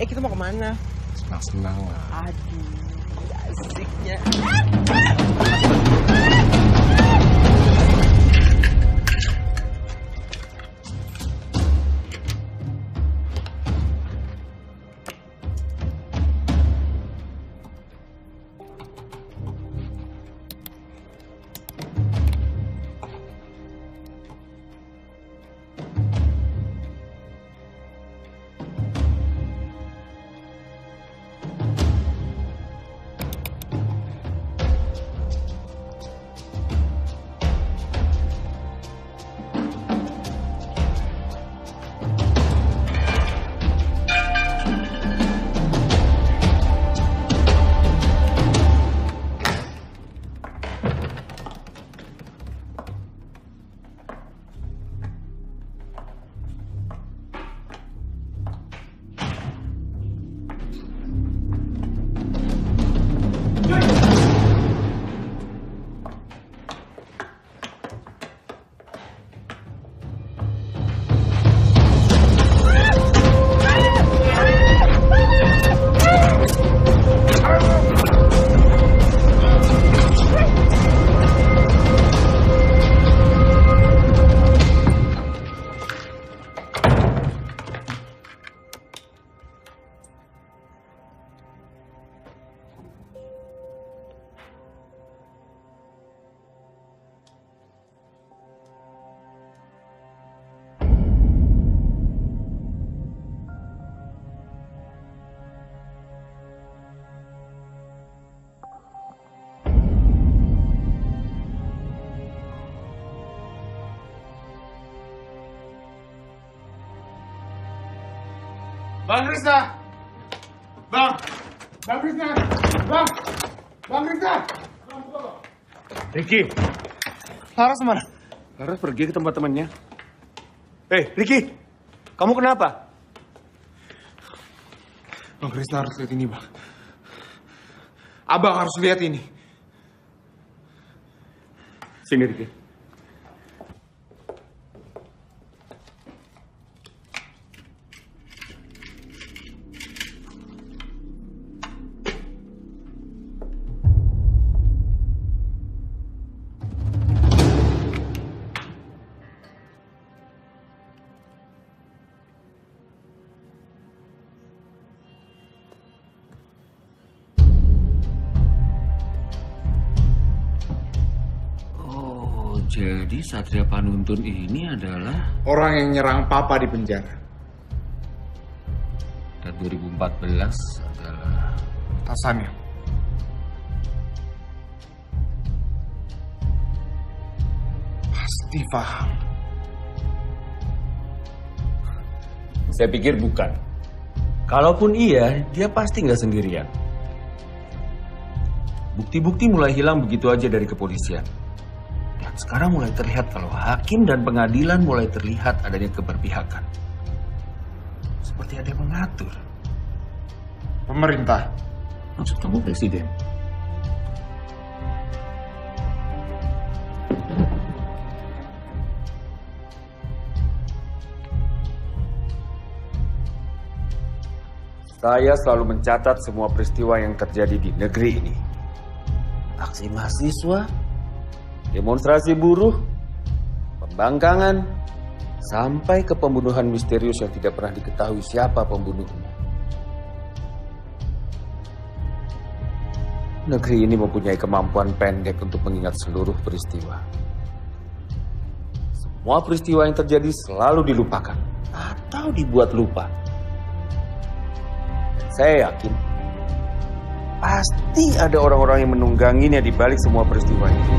Kita mau kemana? Senang-senang lah. Aduh, asiknya. Bang Rizna! Bang Rizna! Bang Rizna! Ricky! Laras mana? Laras pergi ke tempat temannya. Ricky! Kamu kenapa? Bang Rizna harus lihat ini, Bang. Abang harus lihat ini. Sini, Ricky. Jadi Satria Panuntun ini adalah orang yang nyerang Papa di penjara. Dan 2014 adalah atasannya. pasti paham. Saya pikir bukan. Kalaupun iya, dia pasti nggak sendirian. Bukti-bukti mulai hilang begitu aja dari kepolisian. Dan sekarang mulai terlihat kalau hakim dan pengadilan mulai terlihat adanya keberpihakan. Seperti ada yang mengatur. Pemerintah. Maksud kamu presiden? Saya selalu mencatat semua peristiwa yang terjadi di negeri ini. Aksi mahasiswa, demonstrasi buruh, pembangkangan, sampai ke pembunuhan misterius yang tidak pernah diketahui siapa pembunuhnya. Negeri ini mempunyai kemampuan pendek untuk mengingat seluruh peristiwa. Semua peristiwa yang terjadi selalu dilupakan atau dibuat lupa. Saya yakin pasti ada orang-orang yang menungganginya di balik semua peristiwa itu.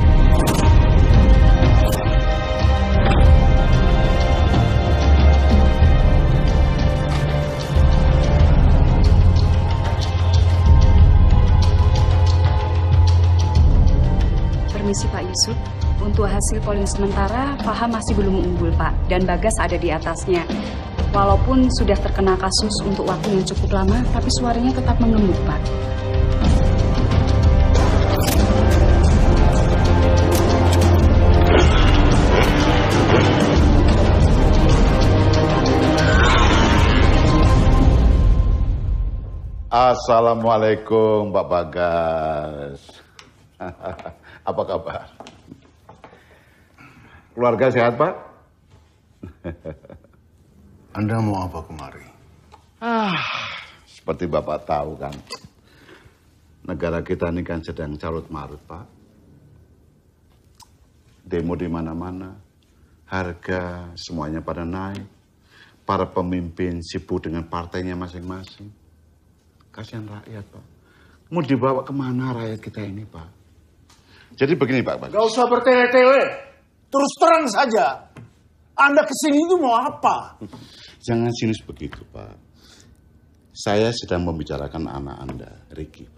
Permisi Pak Yusuf, untuk hasil polling sementara Faham masih belum unggul Pak, dan Bagas ada di atasnya. Walaupun sudah terkena kasus untuk waktu yang cukup lama, tapi suaranya tetap mengemuk, Pak. Assalamualaikum Pak Bagas. Apa kabar? Keluarga sehat, Pak? Anda mau apa kemari? Seperti Bapak tahu kan, negara kita ini kan sedang carut marut, Pak. Demo di mana-mana, harga semuanya pada naik. Para pemimpin sibuk dengan partainya masing-masing. Kasihan rakyat, Pak. Mau dibawa kemana rakyat kita ini, Pak? Jadi begini, Pak Bagas. Gak usah bertele-tele. Terus terang saja. Anda kesini itu mau apa? Jangan sinis begitu, Pak. Saya sedang membicarakan anak Anda, Ricky.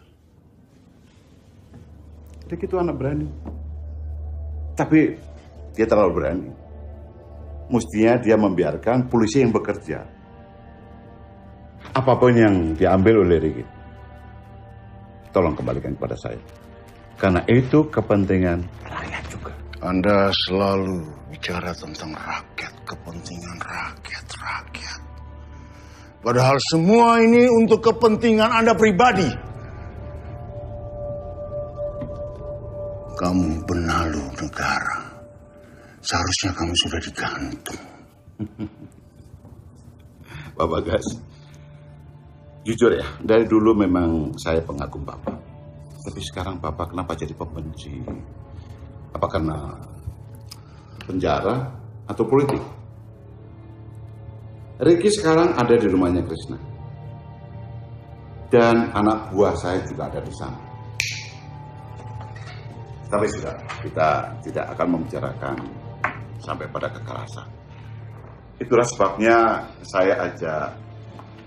Ricky itu anak berani. Tapi dia terlalu berani. Mestinya dia membiarkan polisi yang bekerja. Apapun yang diambil oleh Ricky, tolong kembalikan kepada saya. Karena itu kepentingan rakyat juga. Anda selalu bicara tentang rakyat, kepentingan rakyat. Padahal semua ini untuk kepentingan Anda pribadi. Kamu benalu negara. Seharusnya kamu sudah digantung. Pak Bagas, jujur ya, dari dulu memang saya pengagum Bapak. Tapi sekarang Bapak kenapa jadi pembenci? Apa karena penjara atau politik? Ricky sekarang ada di rumahnya Krishna. Dan anak buah saya juga ada di sana. Tapi sudah, kita tidak akan membicarakan sampai pada kekerasan. Itulah sebabnya saya ajak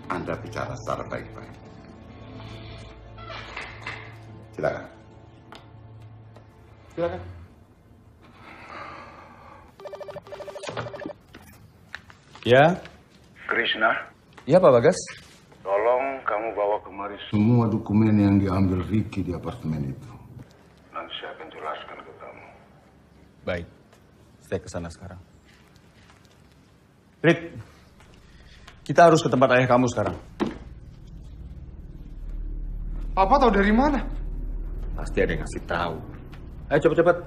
Anda bicara secara baik-baik. Silakan. Silakan. Ya. Krishna, Iya Pak Bagas. tolong kamu bawa kemari semua dokumen yang diambil Ricky di apartemen itu. Nanti saya akan jelaskan ke kamu. Baik, saya ke sana sekarang. Rit, kita harus ke tempat ayah kamu sekarang. Papa tahu dari mana? Pasti ada yang ngasih tahu. Ayo cepet-cepet.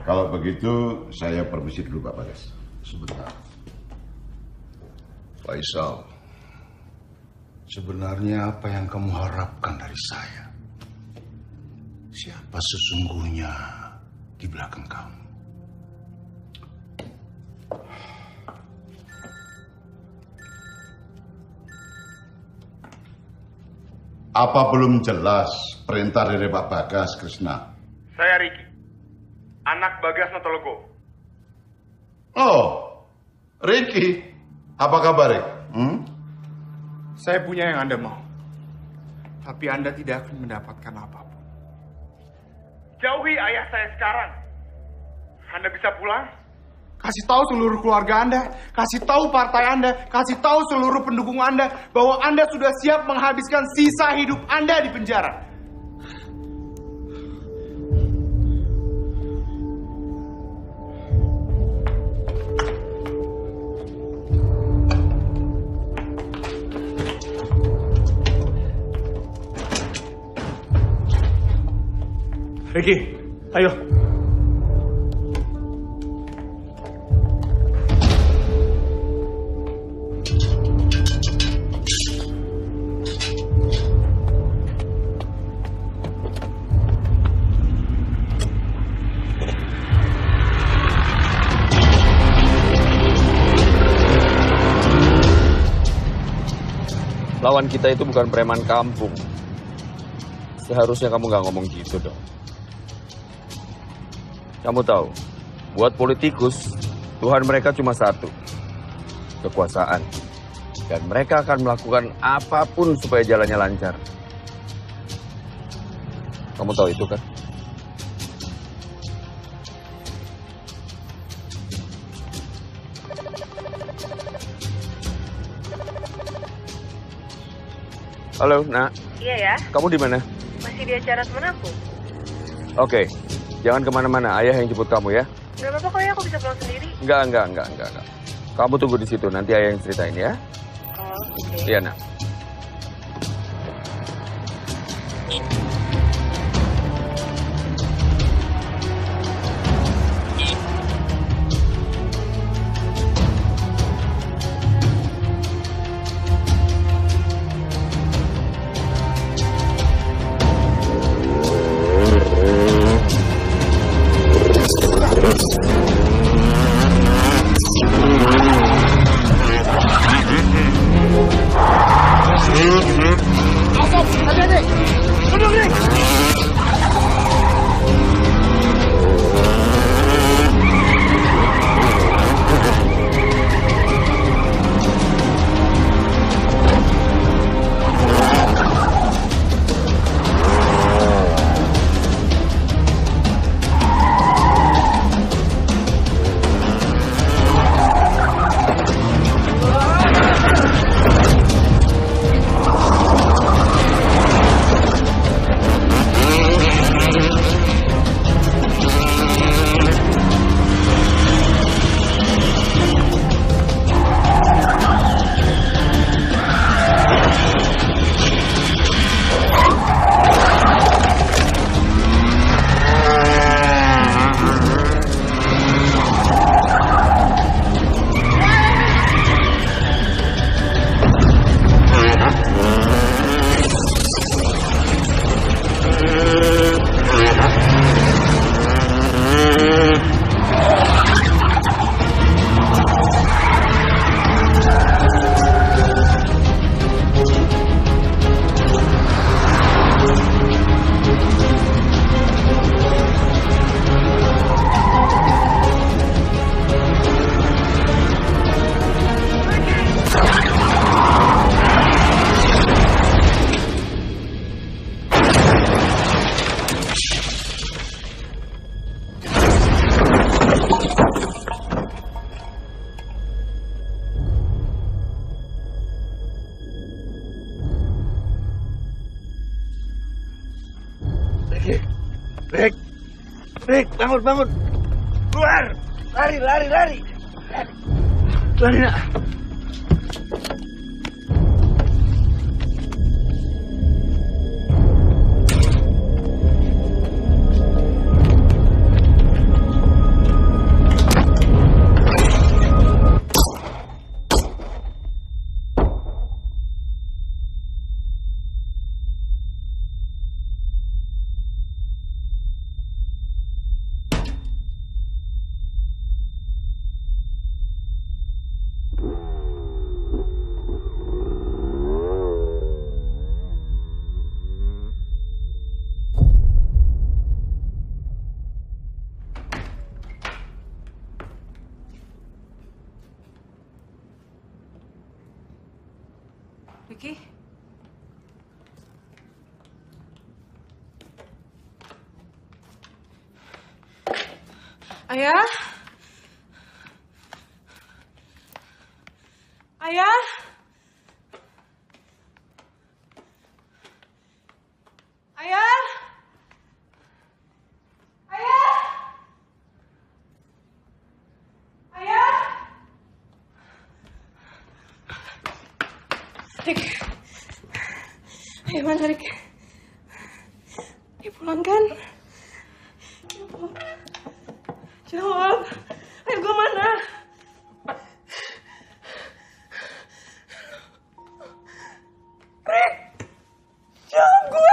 Kalau begitu, saya permisi dulu Pak Bagas. Sebentar. Faisal, sebenarnya apa yang kamu harapkan dari saya? Siapa sesungguhnya di belakang kamu? Apa belum jelas perintah dari Pak Bagas, Krishna? Saya Riki, anak Bagas Notologo. Oh, Riki. Apa kabar, Rik? Saya punya yang Anda mau. Tapi Anda tidak akan mendapatkan apapun. Jauhi ayah saya sekarang. Anda bisa pulang? Kasih tahu seluruh keluarga Anda, kasih tahu partai Anda, kasih tahu seluruh pendukung Anda bahwa Anda sudah siap menghabiskan sisa hidup Anda di penjara. Ricky, ayo. Lawan kita itu bukan preman kampung. Seharusnya kamu nggak ngomong gitu dong. Kamu tahu, buat politikus, Tuhan mereka cuma satu, kekuasaan. Dan mereka akan melakukan apapun supaya jalannya lancar. Kamu tahu itu kan? Halo, Nak. Iya ya, Kamu di mana? masih di acara temen aku. Oke, jangan kemana-mana. Ayah yang jemput kamu ya. Gak apa-apa kok ya, aku bisa pulang sendiri. Enggak. Kamu tunggu di situ. Nanti ayah yang ceritain ya. Oh, oke. Iya, Nak. Rick, bangun. Keluar. Lari. Lari, Nak. Vicky? Ayah? Ayah? Ayah? Ayah? Ayah? Rik. Ayo mana Rik? Dia pulang kan? Dia pulang. Jawab. Ayo gue mana? Rik. Jawab gue.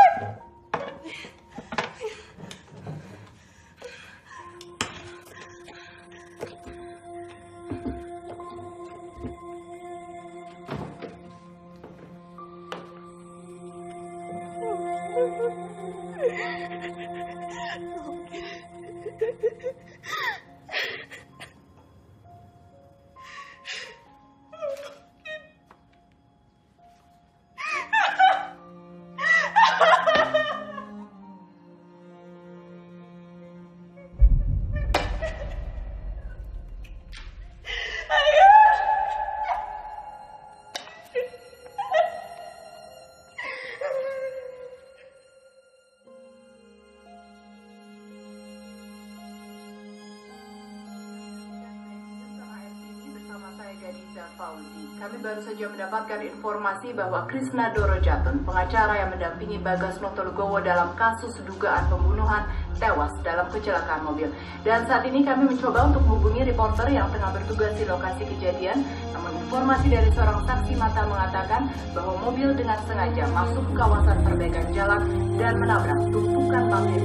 Kami baru saja mendapatkan informasi bahwa Krishna Dorojatun, pengacara yang mendampingi Bagas Notologowo dalam kasus dugaan pembunuhan, tewas dalam kecelakaan mobil. Dan saat ini kami mencoba untuk menghubungi reporter yang tengah bertugas di lokasi kejadian. Namun informasi dari seorang saksi mata mengatakan bahwa mobil dengan sengaja masuk ke kawasan perbaikan jalan dan menabrak tumpukan bangkai.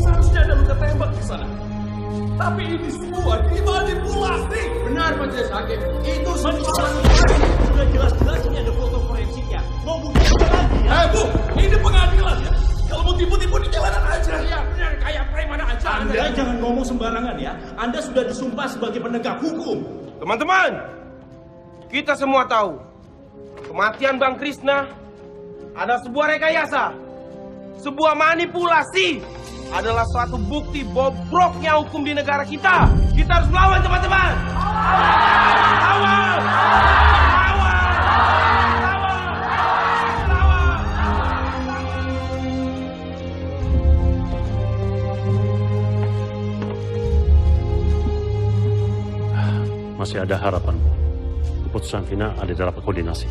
Seharusnya ada luka tembak di sana. Tapi ini semua dimanipulasi. Benar Majelis Hakim, itu semua Sudah jelas-jelas ini ada foto forensiknya. Mau bukti apa lagi ya? Bu, ini pengadilan ya. Kalau mau tipu-tipu di jalanan aja. Ya benar, kayak preman aja. Anda jangan ngomong sembarangan ya. Anda sudah disumpah sebagai penegak hukum. Teman-teman, kita semua tahu kematian Bang Krishna adalah sebuah rekayasa, sebuah manipulasi, adalah suatu bukti bobroknya hukum di negara kita. Kita harus melawan, teman-teman. Lawan! Masih ada harapan, Bu. Keputusan final ada dalam koordinasi.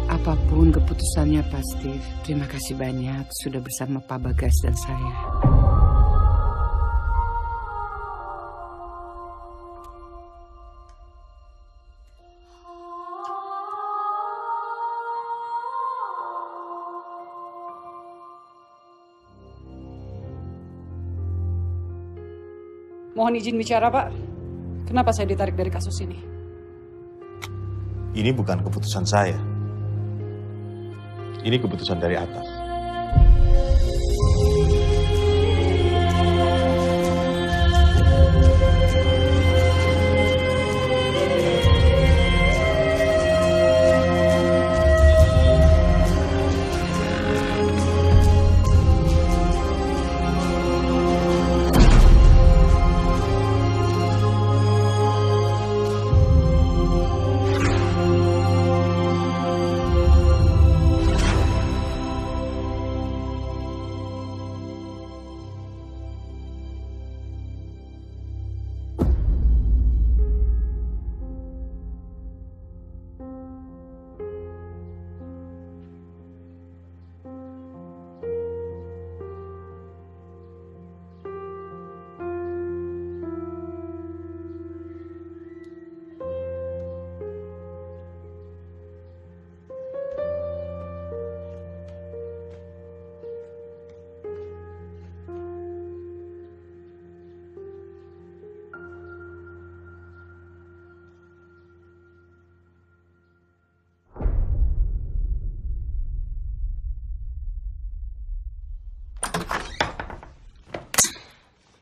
Apapun keputusannya, Pak Steve, terima kasih banyak sudah bersama Pak Bagas dan saya. Mohon izin bicara, Pak. Kenapa saya ditarik dari kasus ini? Ini bukan keputusan saya. Ini keputusan dari atas.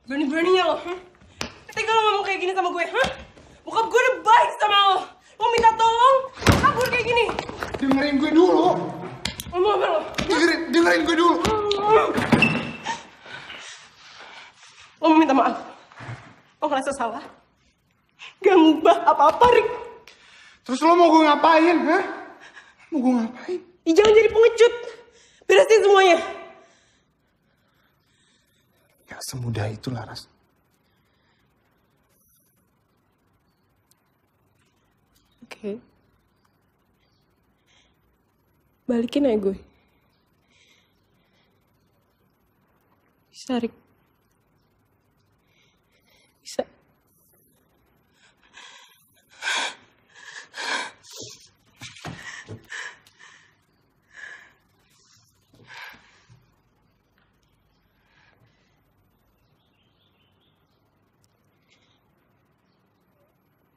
Berani-beraninya lo, Tega lo ngomong kayak gini sama gue, Bokap gue udah baik sama lo. Lo minta tolong, kabur kayak gini. Dengerin gue dulu. Ngomong apa lo? Dengerin gue dulu. Lo mau minta maaf? Lo ngerasa salah? Gak ngubah apa-apa, Rick. Terus lo mau gue ngapain, ha? Mau gue ngapain? Jangan jadi pengecut. Beresin semuanya. Gak semudah itu, Laras. Oke. Balikin aja gue. Bisa, Rick. Bisa.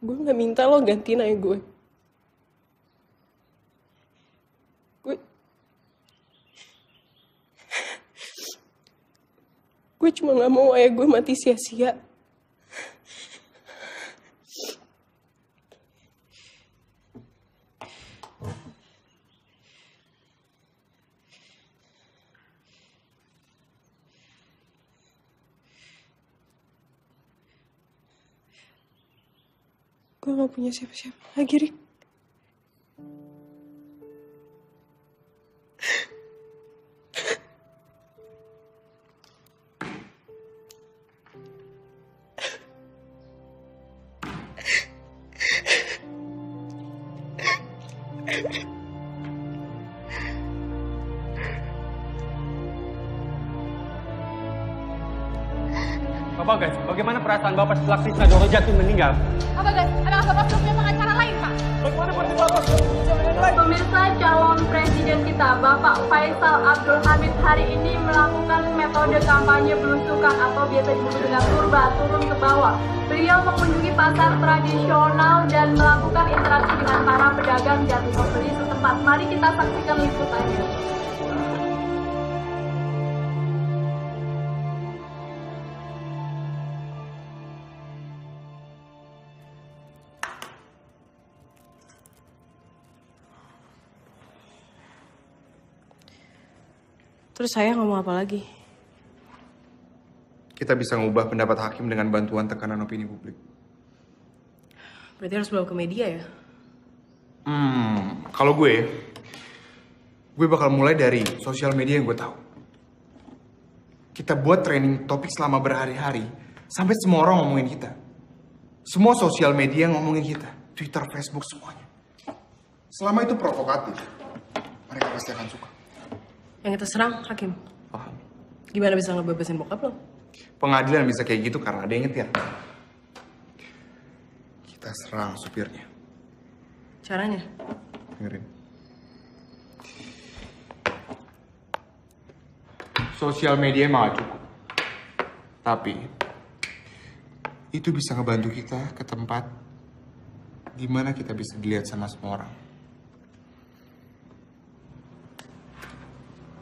Gue gak minta lo gantiin aja gue. Gue cuma gak mau ayah gue mati sia-sia. Gue gak punya siapa-siapa lagi, Rick. Bapak guys, bagaimana perasaan Bapak setelah Krisna Dorojatun meninggal? Apa guys? Apakah Bapak sudah punya pengacara lain, Pak? Bagaimana perasaan Bapak sudah punya pengacara lain? Pemirsa, calon presiden kita, Bapak Faisal Abdul Hamid hari ini melakukan metode kampanye belusukan atau biasa disebut dengan turba, turun ke bawah. Beliau mengunjungi pasar tradisional dan melakukan interaksi dengan para pedagang dan pembeli setempat. Mari kita saksikan liputannya. Terus saya ngomong apa lagi? Kita bisa ngubah pendapat hakim dengan bantuan tekanan opini publik. Berarti harus bawa ke media ya? Kalau gue bakal mulai dari sosial media yang gue tahu. Kita buat training topik selama berhari-hari, sampai semua orang ngomongin kita. Semua sosial media ngomongin kita. Twitter, Facebook, semuanya. Selama itu provokatif, mereka pasti akan suka. Yang kita serang, hakim. Paham. Gimana bisa ngebebasin bokap lo? Pengadilan bisa kayak gitu karena ada yang nyetir. Kita serang supirnya. Caranya? Dengerin. Sosial media emang gak cukup. Tapi itu bisa ngebantu kita ke tempat dimana kita bisa dilihat sama semua orang.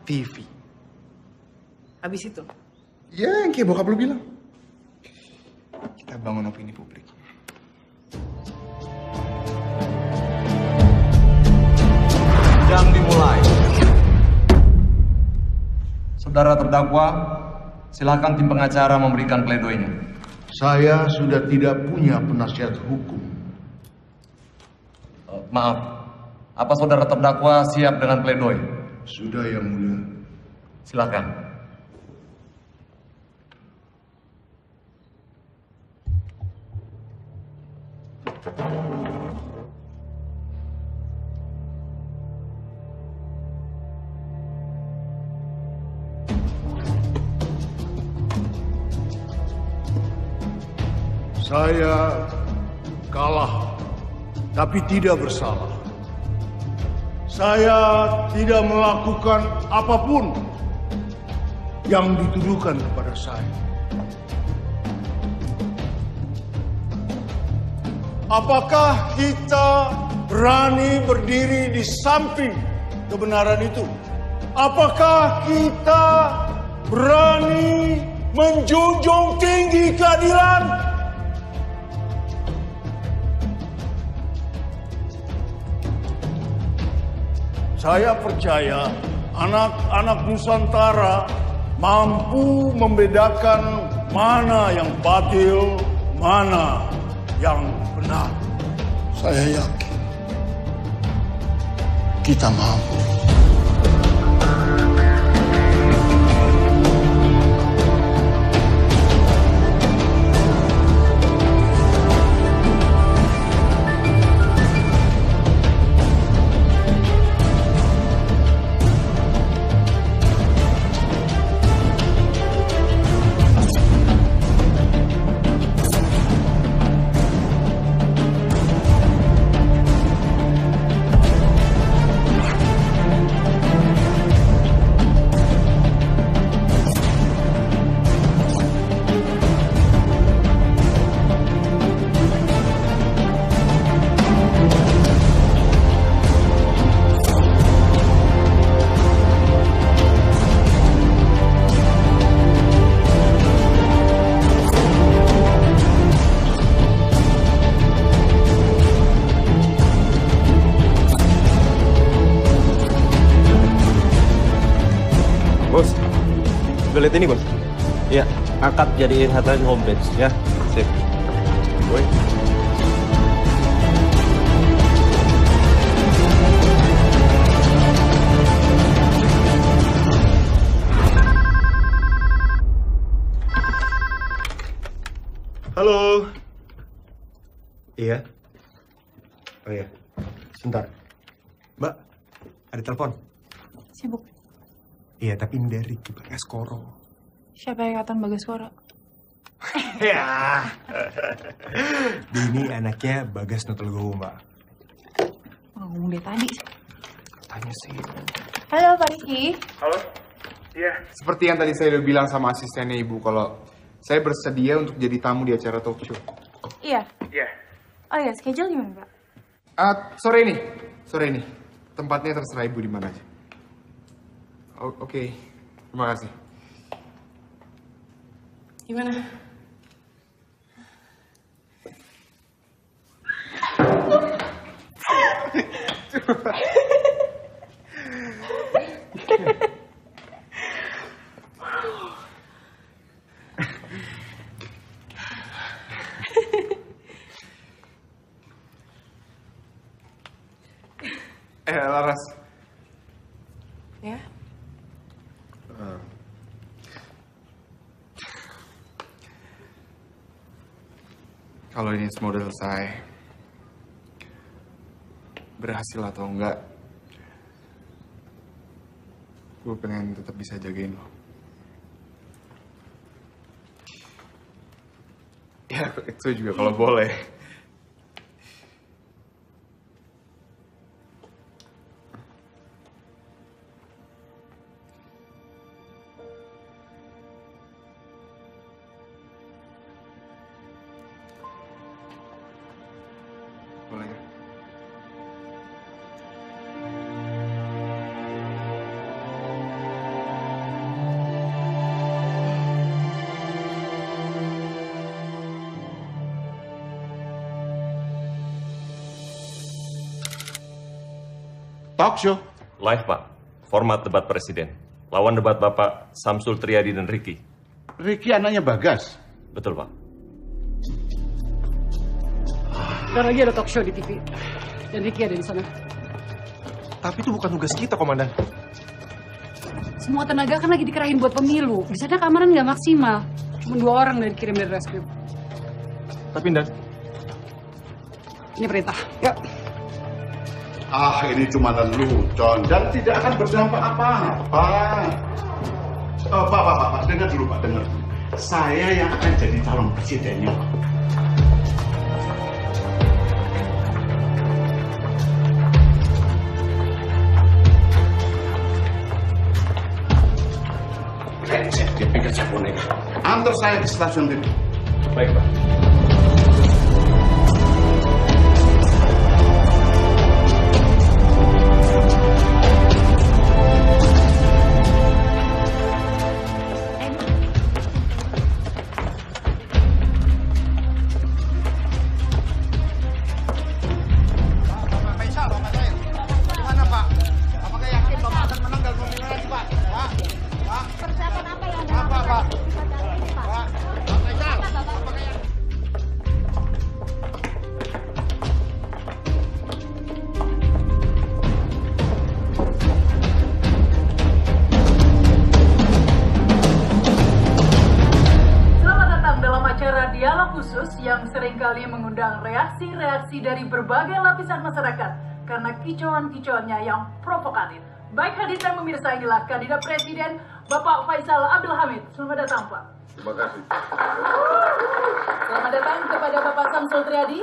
TV. Habis itu? Ya, yang kayak bokap lu bilang. Kita bangun opini publik. Sidang dimulai. Saudara terdakwa, silakan tim pengacara memberikan pledoinya. Saya sudah tidak punya penasihat hukum. Maaf, apa saudara terdakwa siap dengan pledoi? Sudah, Yang Mulia. Silakan. Saya kalah, tapi tidak bersalah. Saya tidak melakukan apapun yang dituduhkan kepada saya. Apakah kita berani berdiri di samping kebenaran itu? Apakah kita berani menjunjung tinggi keadilan? Saya percaya anak-anak Nusantara mampu membedakan mana yang batil, mana yang benar. Saya yakin kita mampu. Bos, udah lihat ini bos? Ya, angkat jadiin headline homepage ya. Sip. Boy. Halo. Iya. Oh iya. Sebentar. Mbak, ada telepon. Sibuk. Iya, tapi ini dari Ricky Baskoro. Siapa yang katain Baskoro? Ya. Ini anaknya Bagas Notologowo, Mbak. Ngomong dari tadi. Tanya sih. Halo Pak Riki. Halo. Iya. Seperti yang tadi saya udah bilang sama asistennya Ibu, kalau saya bersedia untuk jadi tamu di acara talk show. Iya. Iya. Oh iya, schedule gimana Pak? Sore ini. Tempatnya terserah Ibu di mana aja. Oke. Terima kasih. Gimana? Laras. Ya? Kalau ini semua udah selesai, berhasil atau enggak, gue pengen tetap bisa jagain lo. Ya, itu juga kalau boleh. Boleh ya? Talk show. Live, Pak. Format debat presiden. Lawan debat Bapak Samsul Triadi dan Ricky. Ricky anaknya Bagas. Betul, Pak. Bentar lagi ada talk show di TV. Dan Ricky ada di sana. Tapi itu bukan tugas kita, Komandan. Semua tenaga kan lagi dikerahin buat pemilu. Di sana keamanan nggak maksimal. Cuma 2 orang dari dikirim dari reskrim. Tapi, Dan. Ini perintah. Yuk. Ini cuma lelucon dan tidak akan berdampak apa-apa. Pak, dengar dulu, Pak, dengar dulu. Saya yang akan jadi calon presidennya. Brengsek, dia pikir saya boneka. Antar saya ke stasiun TV. Baik, Pak. mengundang reaksi-reaksi dari berbagai lapisan masyarakat karena kicauan-kicauannya yang provokatif. Baik hadir dan pemirsa, inilah kandidat presiden Bapak Faisal Abdul Hamid. Selamat datang, Pak. Terima kasih. Selamat datang kepada Bapak Samsul Triadi.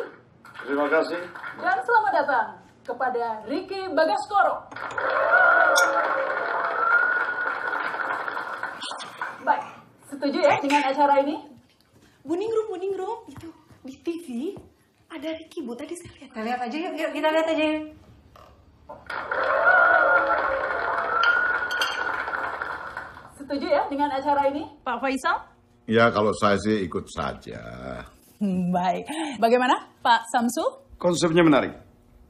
Terima kasih. Dan selamat datang kepada Ricky Bagaskoro. Baik, setuju ya dengan acara ini? Buningrum, itu di TV ada Ricky, Bu. Tadi saya lihat. Kita lihat aja yuk, kita lihat aja yuk. Setuju ya dengan acara ini, Pak Faisal? Ya, kalau saya sih ikut saja. Baik. Bagaimana, Pak Samsul? Konsepnya menarik.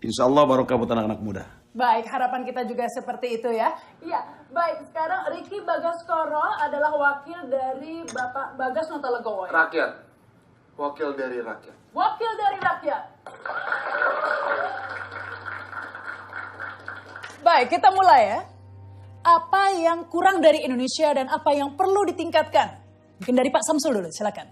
Insya Allah barokah buat anak-anak muda. Baik, harapan kita juga seperti itu ya. Iya, baik. Sekarang Ricky Bagaskoro adalah wakil dari Bapak Bagas Notalegowo. Ya? Rakyat. Wakil dari rakyat. Wakil dari rakyat. Baik, kita mulai ya. Apa yang kurang dari Indonesia dan apa yang perlu ditingkatkan? Mungkin dari Pak Samsul dulu, silakan.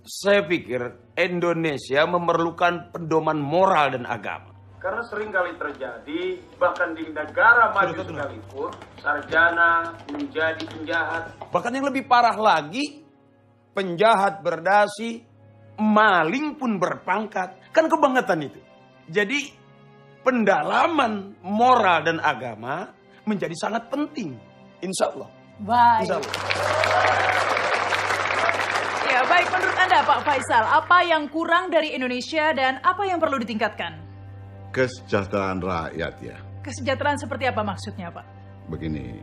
Saya pikir Indonesia memerlukan pedoman moral dan agama. Karena sering kali terjadi, bahkan di negara maju sekalipun, sarjana menjadi penjahat. Bahkan yang lebih parah lagi, penjahat berdasi, maling pun berpangkat. Kan kebangetan itu. Jadi pendalaman moral dan agama menjadi sangat penting. Insya Allah. Baik. Insya Allah. Ya, baik. Menurut Anda, Pak Faisal, apa yang kurang dari Indonesia dan apa yang perlu ditingkatkan? Kesejahteraan rakyat ya. Kesejahteraan seperti apa maksudnya, Pak? Begini,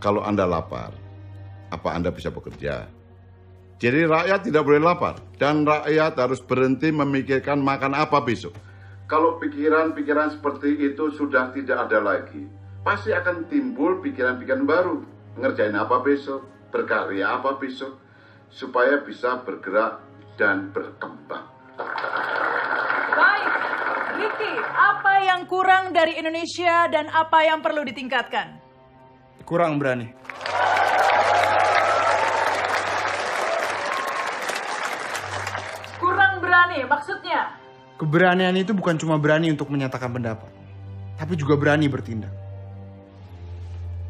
kalau Anda lapar, apa Anda bisa bekerja? Jadi rakyat tidak boleh lapar. Dan rakyat harus berhenti memikirkan makan apa besok. Kalau pikiran-pikiran seperti itu sudah tidak ada lagi, pasti akan timbul pikiran-pikiran baru. Ngerjain apa besok, berkarya apa besok, supaya bisa bergerak dan berkembang. Baik, Ricky, apa yang kurang dari Indonesia dan apa yang perlu ditingkatkan? Kurang berani. Kurang berani, maksudnya? Keberanian itu bukan cuma berani untuk menyatakan pendapat, tapi juga berani bertindak.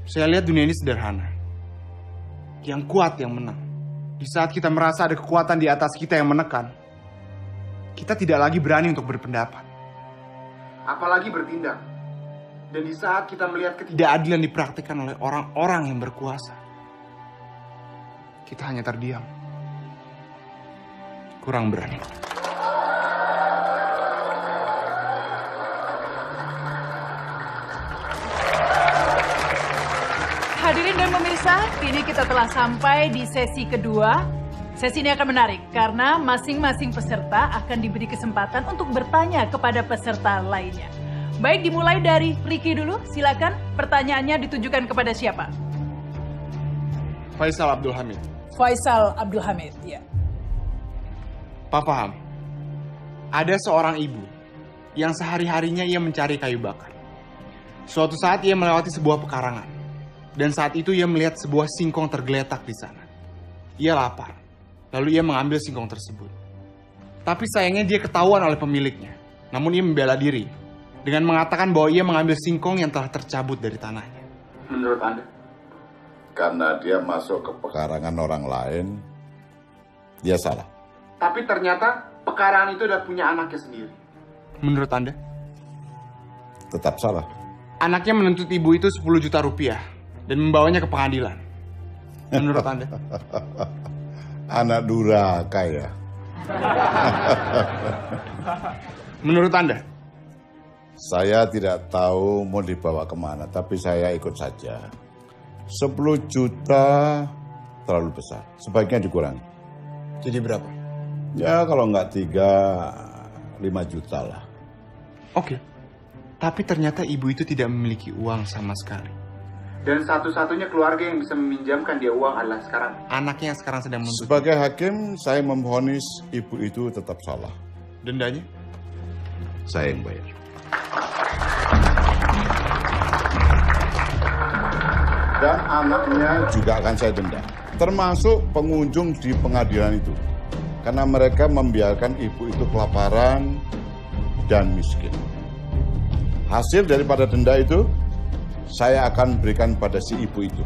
Saya lihat dunia ini sederhana. Yang kuat yang menang. Di saat kita merasa ada kekuatan di atas kita yang menekan, kita tidak lagi berani untuk berpendapat. Apalagi bertindak. Dan di saat kita melihat ketidakadilan dipraktikkan oleh orang-orang yang berkuasa, kita hanya terdiam. Kurang berani. Hadirin dan pemirsa, kini kita telah sampai di sesi kedua. Sesi ini akan menarik karena masing-masing peserta akan diberi kesempatan untuk bertanya kepada peserta lainnya. Baik, dimulai dari Ricky dulu. Silakan, pertanyaannya ditujukan kepada siapa? Faisal Abdul Hamid. Faisal Abdul Hamid, ya. Pak paham, ada seorang ibu yang sehari-harinya ia mencari kayu bakar. Suatu saat ia melewati sebuah pekarangan. Dan saat itu ia melihat sebuah singkong tergeletak di sana. Ia lapar, lalu ia mengambil singkong tersebut. Tapi sayangnya dia ketahuan oleh pemiliknya. Namun ia membela diri dengan mengatakan bahwa ia mengambil singkong yang telah tercabut dari tanahnya. Menurut Anda? Karena dia masuk ke pekarangan orang lain, dia salah. Tapi ternyata pekarangan itu adalah punya anaknya sendiri. Menurut Anda? Tetap salah. Anaknya menuntut ibu itu 10 juta rupiah dan membawanya ke pengadilan. Menurut Anda? Anak durhaka ya. Menurut Anda? Saya tidak tahu mau dibawa kemana, tapi saya ikut saja. 10 juta terlalu besar, sebaiknya dikurangi. Jadi berapa? Ya kalau nggak 5 juta lah. Oke. Tapi ternyata ibu itu tidak memiliki uang sama sekali. Dan satu-satunya keluarga yang bisa meminjamkan dia uang adalah sekarang anaknya yang sekarang sedang menuntut. Sebagai hakim, saya memvonis ibu itu tetap salah. Dendanya? Saya yang bayar. Dan anaknya juga akan saya denda. Termasuk pengunjung di pengadilan itu. karena mereka membiarkan ibu itu kelaparan dan miskin. Hasil daripada denda itu, saya akan berikan pada si ibu itu.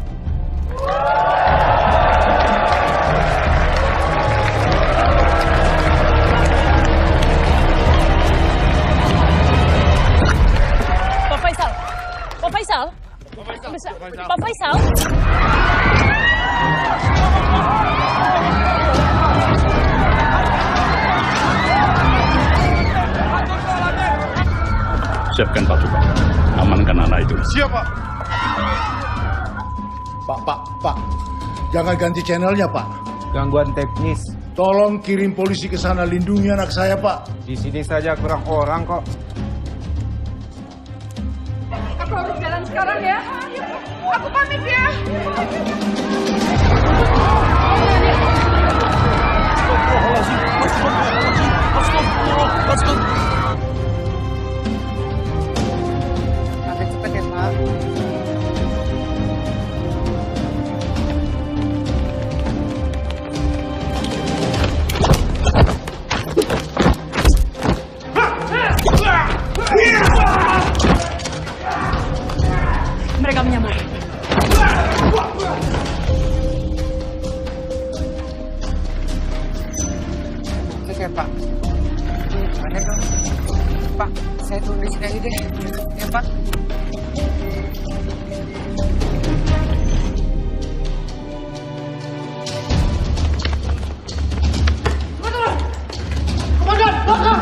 Pak Faisal. Pak Faisal. Pak Faisal. Siapkan pasukan. Amankan anak itu. Siap, Pak. Pak. Jangan ganti channelnya, Pak. Gangguan teknis. Tolong kirim polisi ke sana, lindungi anak saya, Pak. Di sini saja kurang orang kok. Aku harus jalan sekarang ya. Aku pamit ya. Agak cepet ya, Pak. Mereka menyamar. Oke, Pak. Mana dong? Pak, saya turun di sini aja deh. Ya, Pak. Komandan, belakang!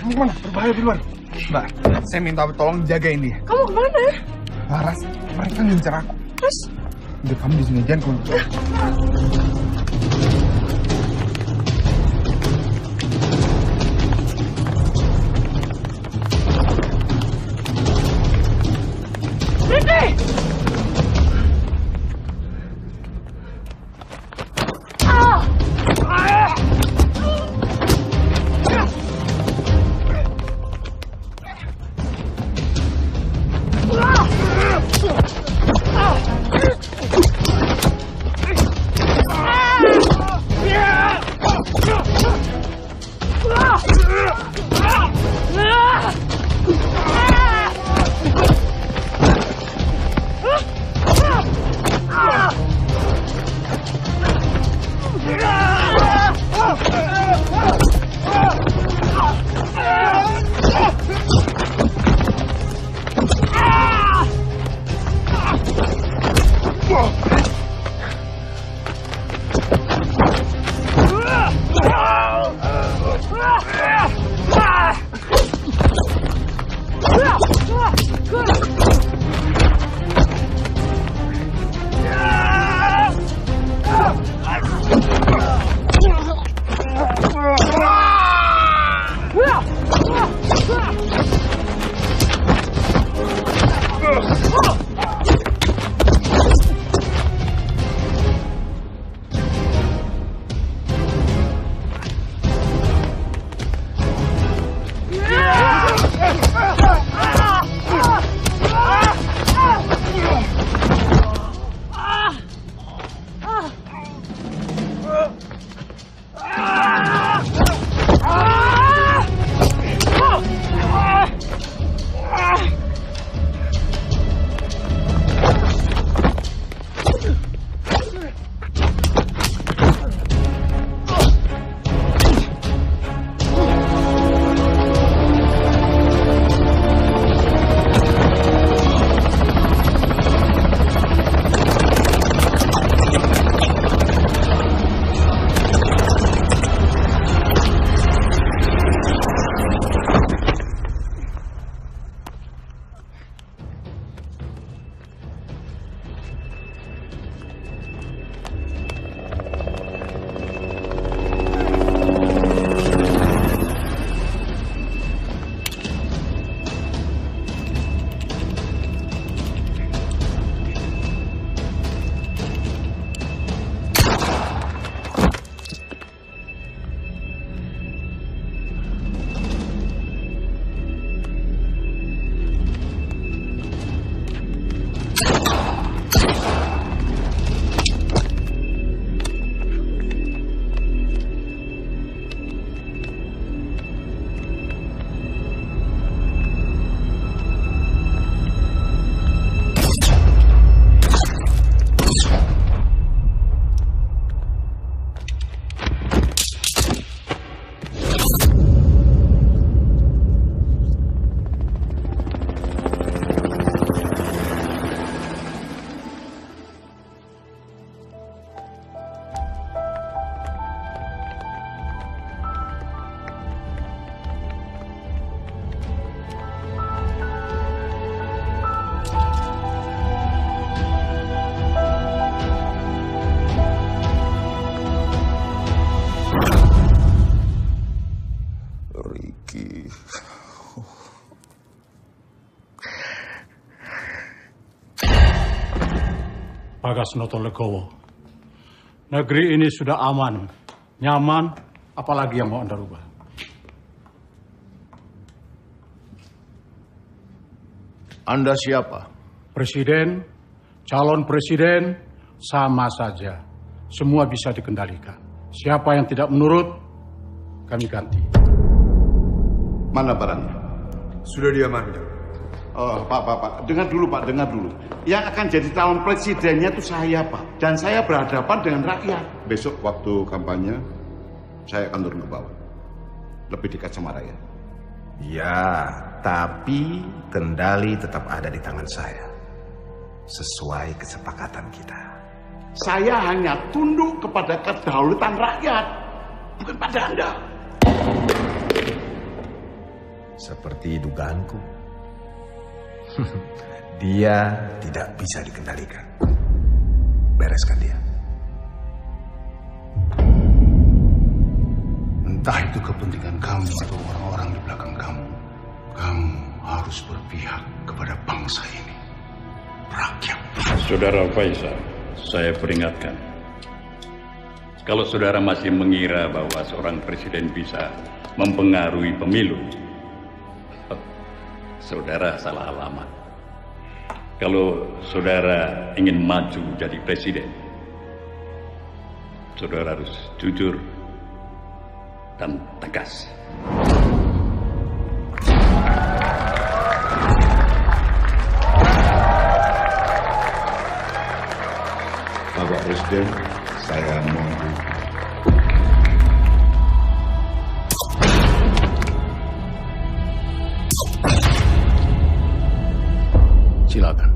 Kemana? Berbahaya di luar. Mbak, saya minta tolong jagain dia. Kamu kemana? Laras, mereka ngincar aku. Terus? Udah kamu di sini, jangan keluar. Ricky! Bagas Notolegowo. Negeri ini sudah aman, nyaman, apalagi yang mau Anda rubah. Anda siapa? Presiden, calon presiden, sama saja. Semua bisa dikendalikan. Siapa yang tidak menurut, kami ganti. Mana barangnya? Sudah diamankan. Oh, Pak. Dengar dulu, Pak. Yang akan jadi calon presidennya itu saya, Pak. Dan saya berhadapan dengan rakyat. Besok waktu kampanye, saya akan turun ke bawah. Lebih dekat sama rakyat. Ya, tapi kendali tetap ada di tangan saya. Sesuai kesepakatan kita. Saya hanya tunduk kepada kedaulatan rakyat, bukan pada Anda. Seperti dugaanku. Dia tidak bisa dikendalikan. Bereskan dia. Entah itu kepentingan kamu atau orang-orang di belakang kamu. Kamu harus berpihak kepada bangsa ini. Rakyat. Saudara Faisal, saya peringatkan. Kalau saudara masih mengira bahwa seorang presiden bisa mempengaruhi pemilu, saudara salah alamat. Kalau saudara ingin maju jadi presiden, saudara harus jujur dan tegas. Bapak Presiden, saya mohon. Silakan.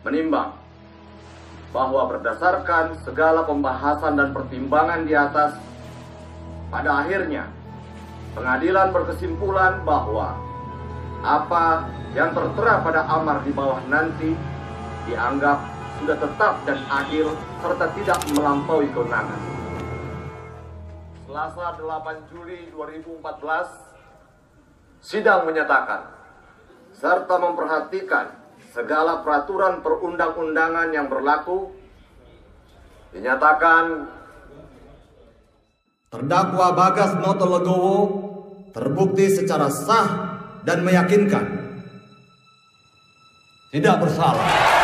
Menimbang bahwa berdasarkan segala pembahasan dan pertimbangan di atas, pada akhirnya pengadilan berkesimpulan bahwa apa yang tertera pada amar di bawah nanti dianggap sudah tetap dan adil serta tidak melampaui kewenangan. Selasa 8 Juli 2014, sidang menyatakan serta memperhatikan segala peraturan perundang-undangan yang berlaku, dinyatakan terdakwa Bagas Notolegowo terbukti secara sah dan meyakinkan tidak bersalah.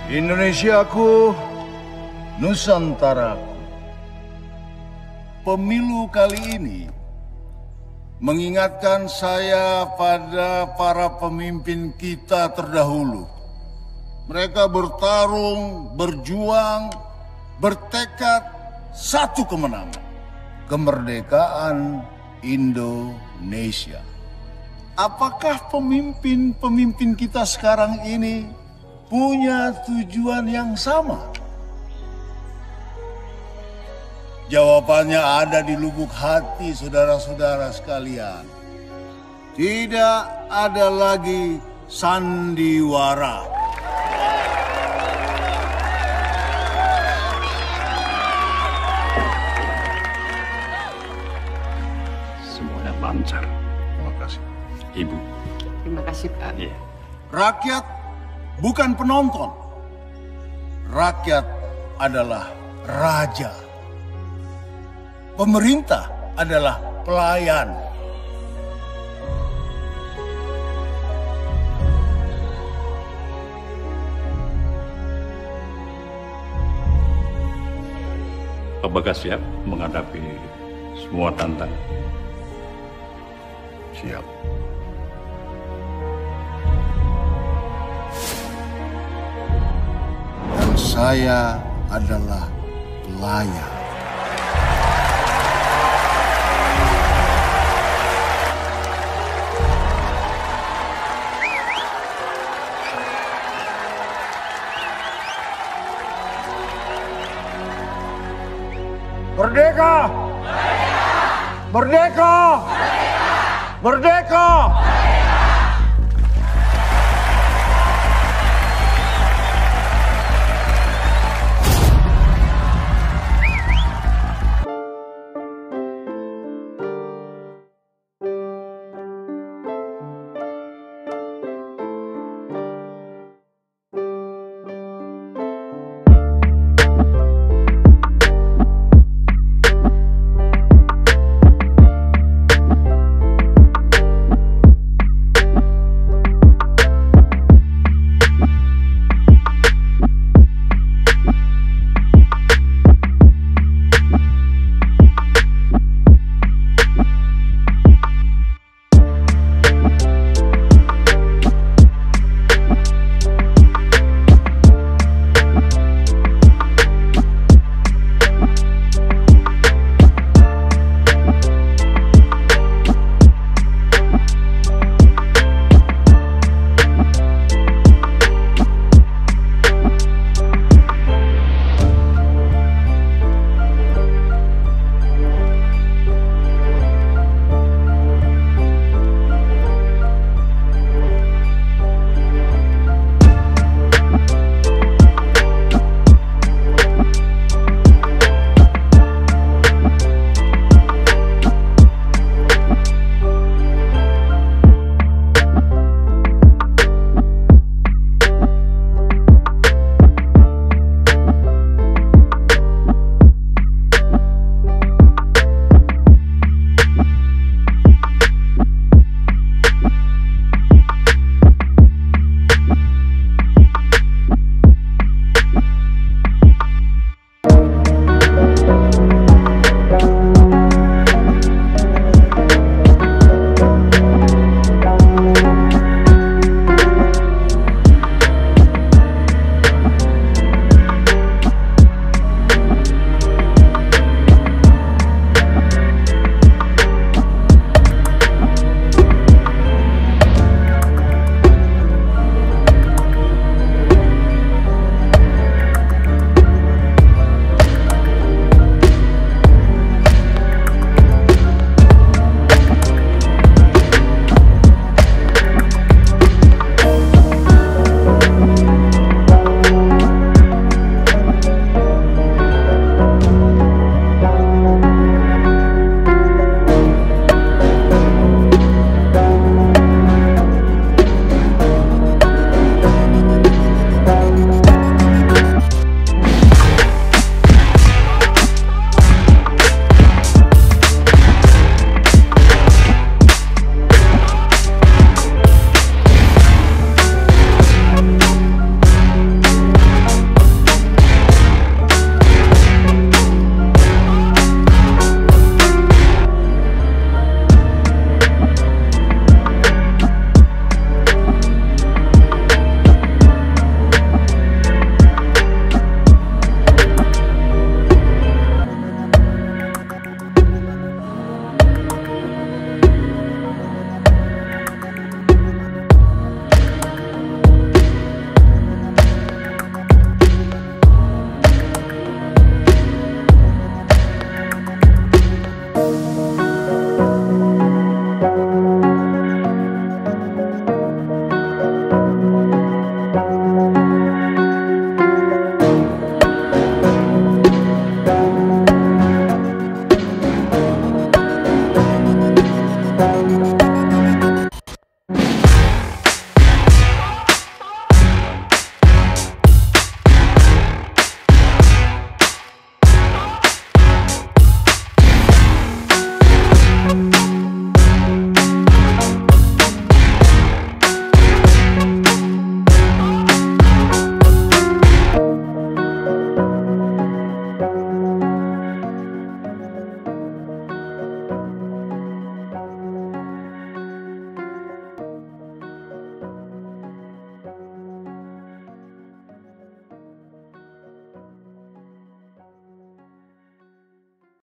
Indonesiaku, Nusantaraku. Pemilu kali ini mengingatkan saya pada para pemimpin kita terdahulu. Mereka bertarung, berjuang, bertekad satu kemenangan. kemerdekaan Indonesia. Apakah pemimpin-pemimpin kita sekarang ini punya tujuan yang sama? Jawabannya ada di lubuk hati saudara-saudara sekalian. Tidak ada lagi sandiwara. Semuanya lancar. Terima kasih. Ibu. Terima kasih, Pak. Iya. Rakyat bukan penonton. Rakyat adalah raja. Pemerintah adalah pelayan. Apakah siap menghadapi semua tantangan? Siap. Dan saya adalah pelayan. Merdeka! Merdeka! Merdeka!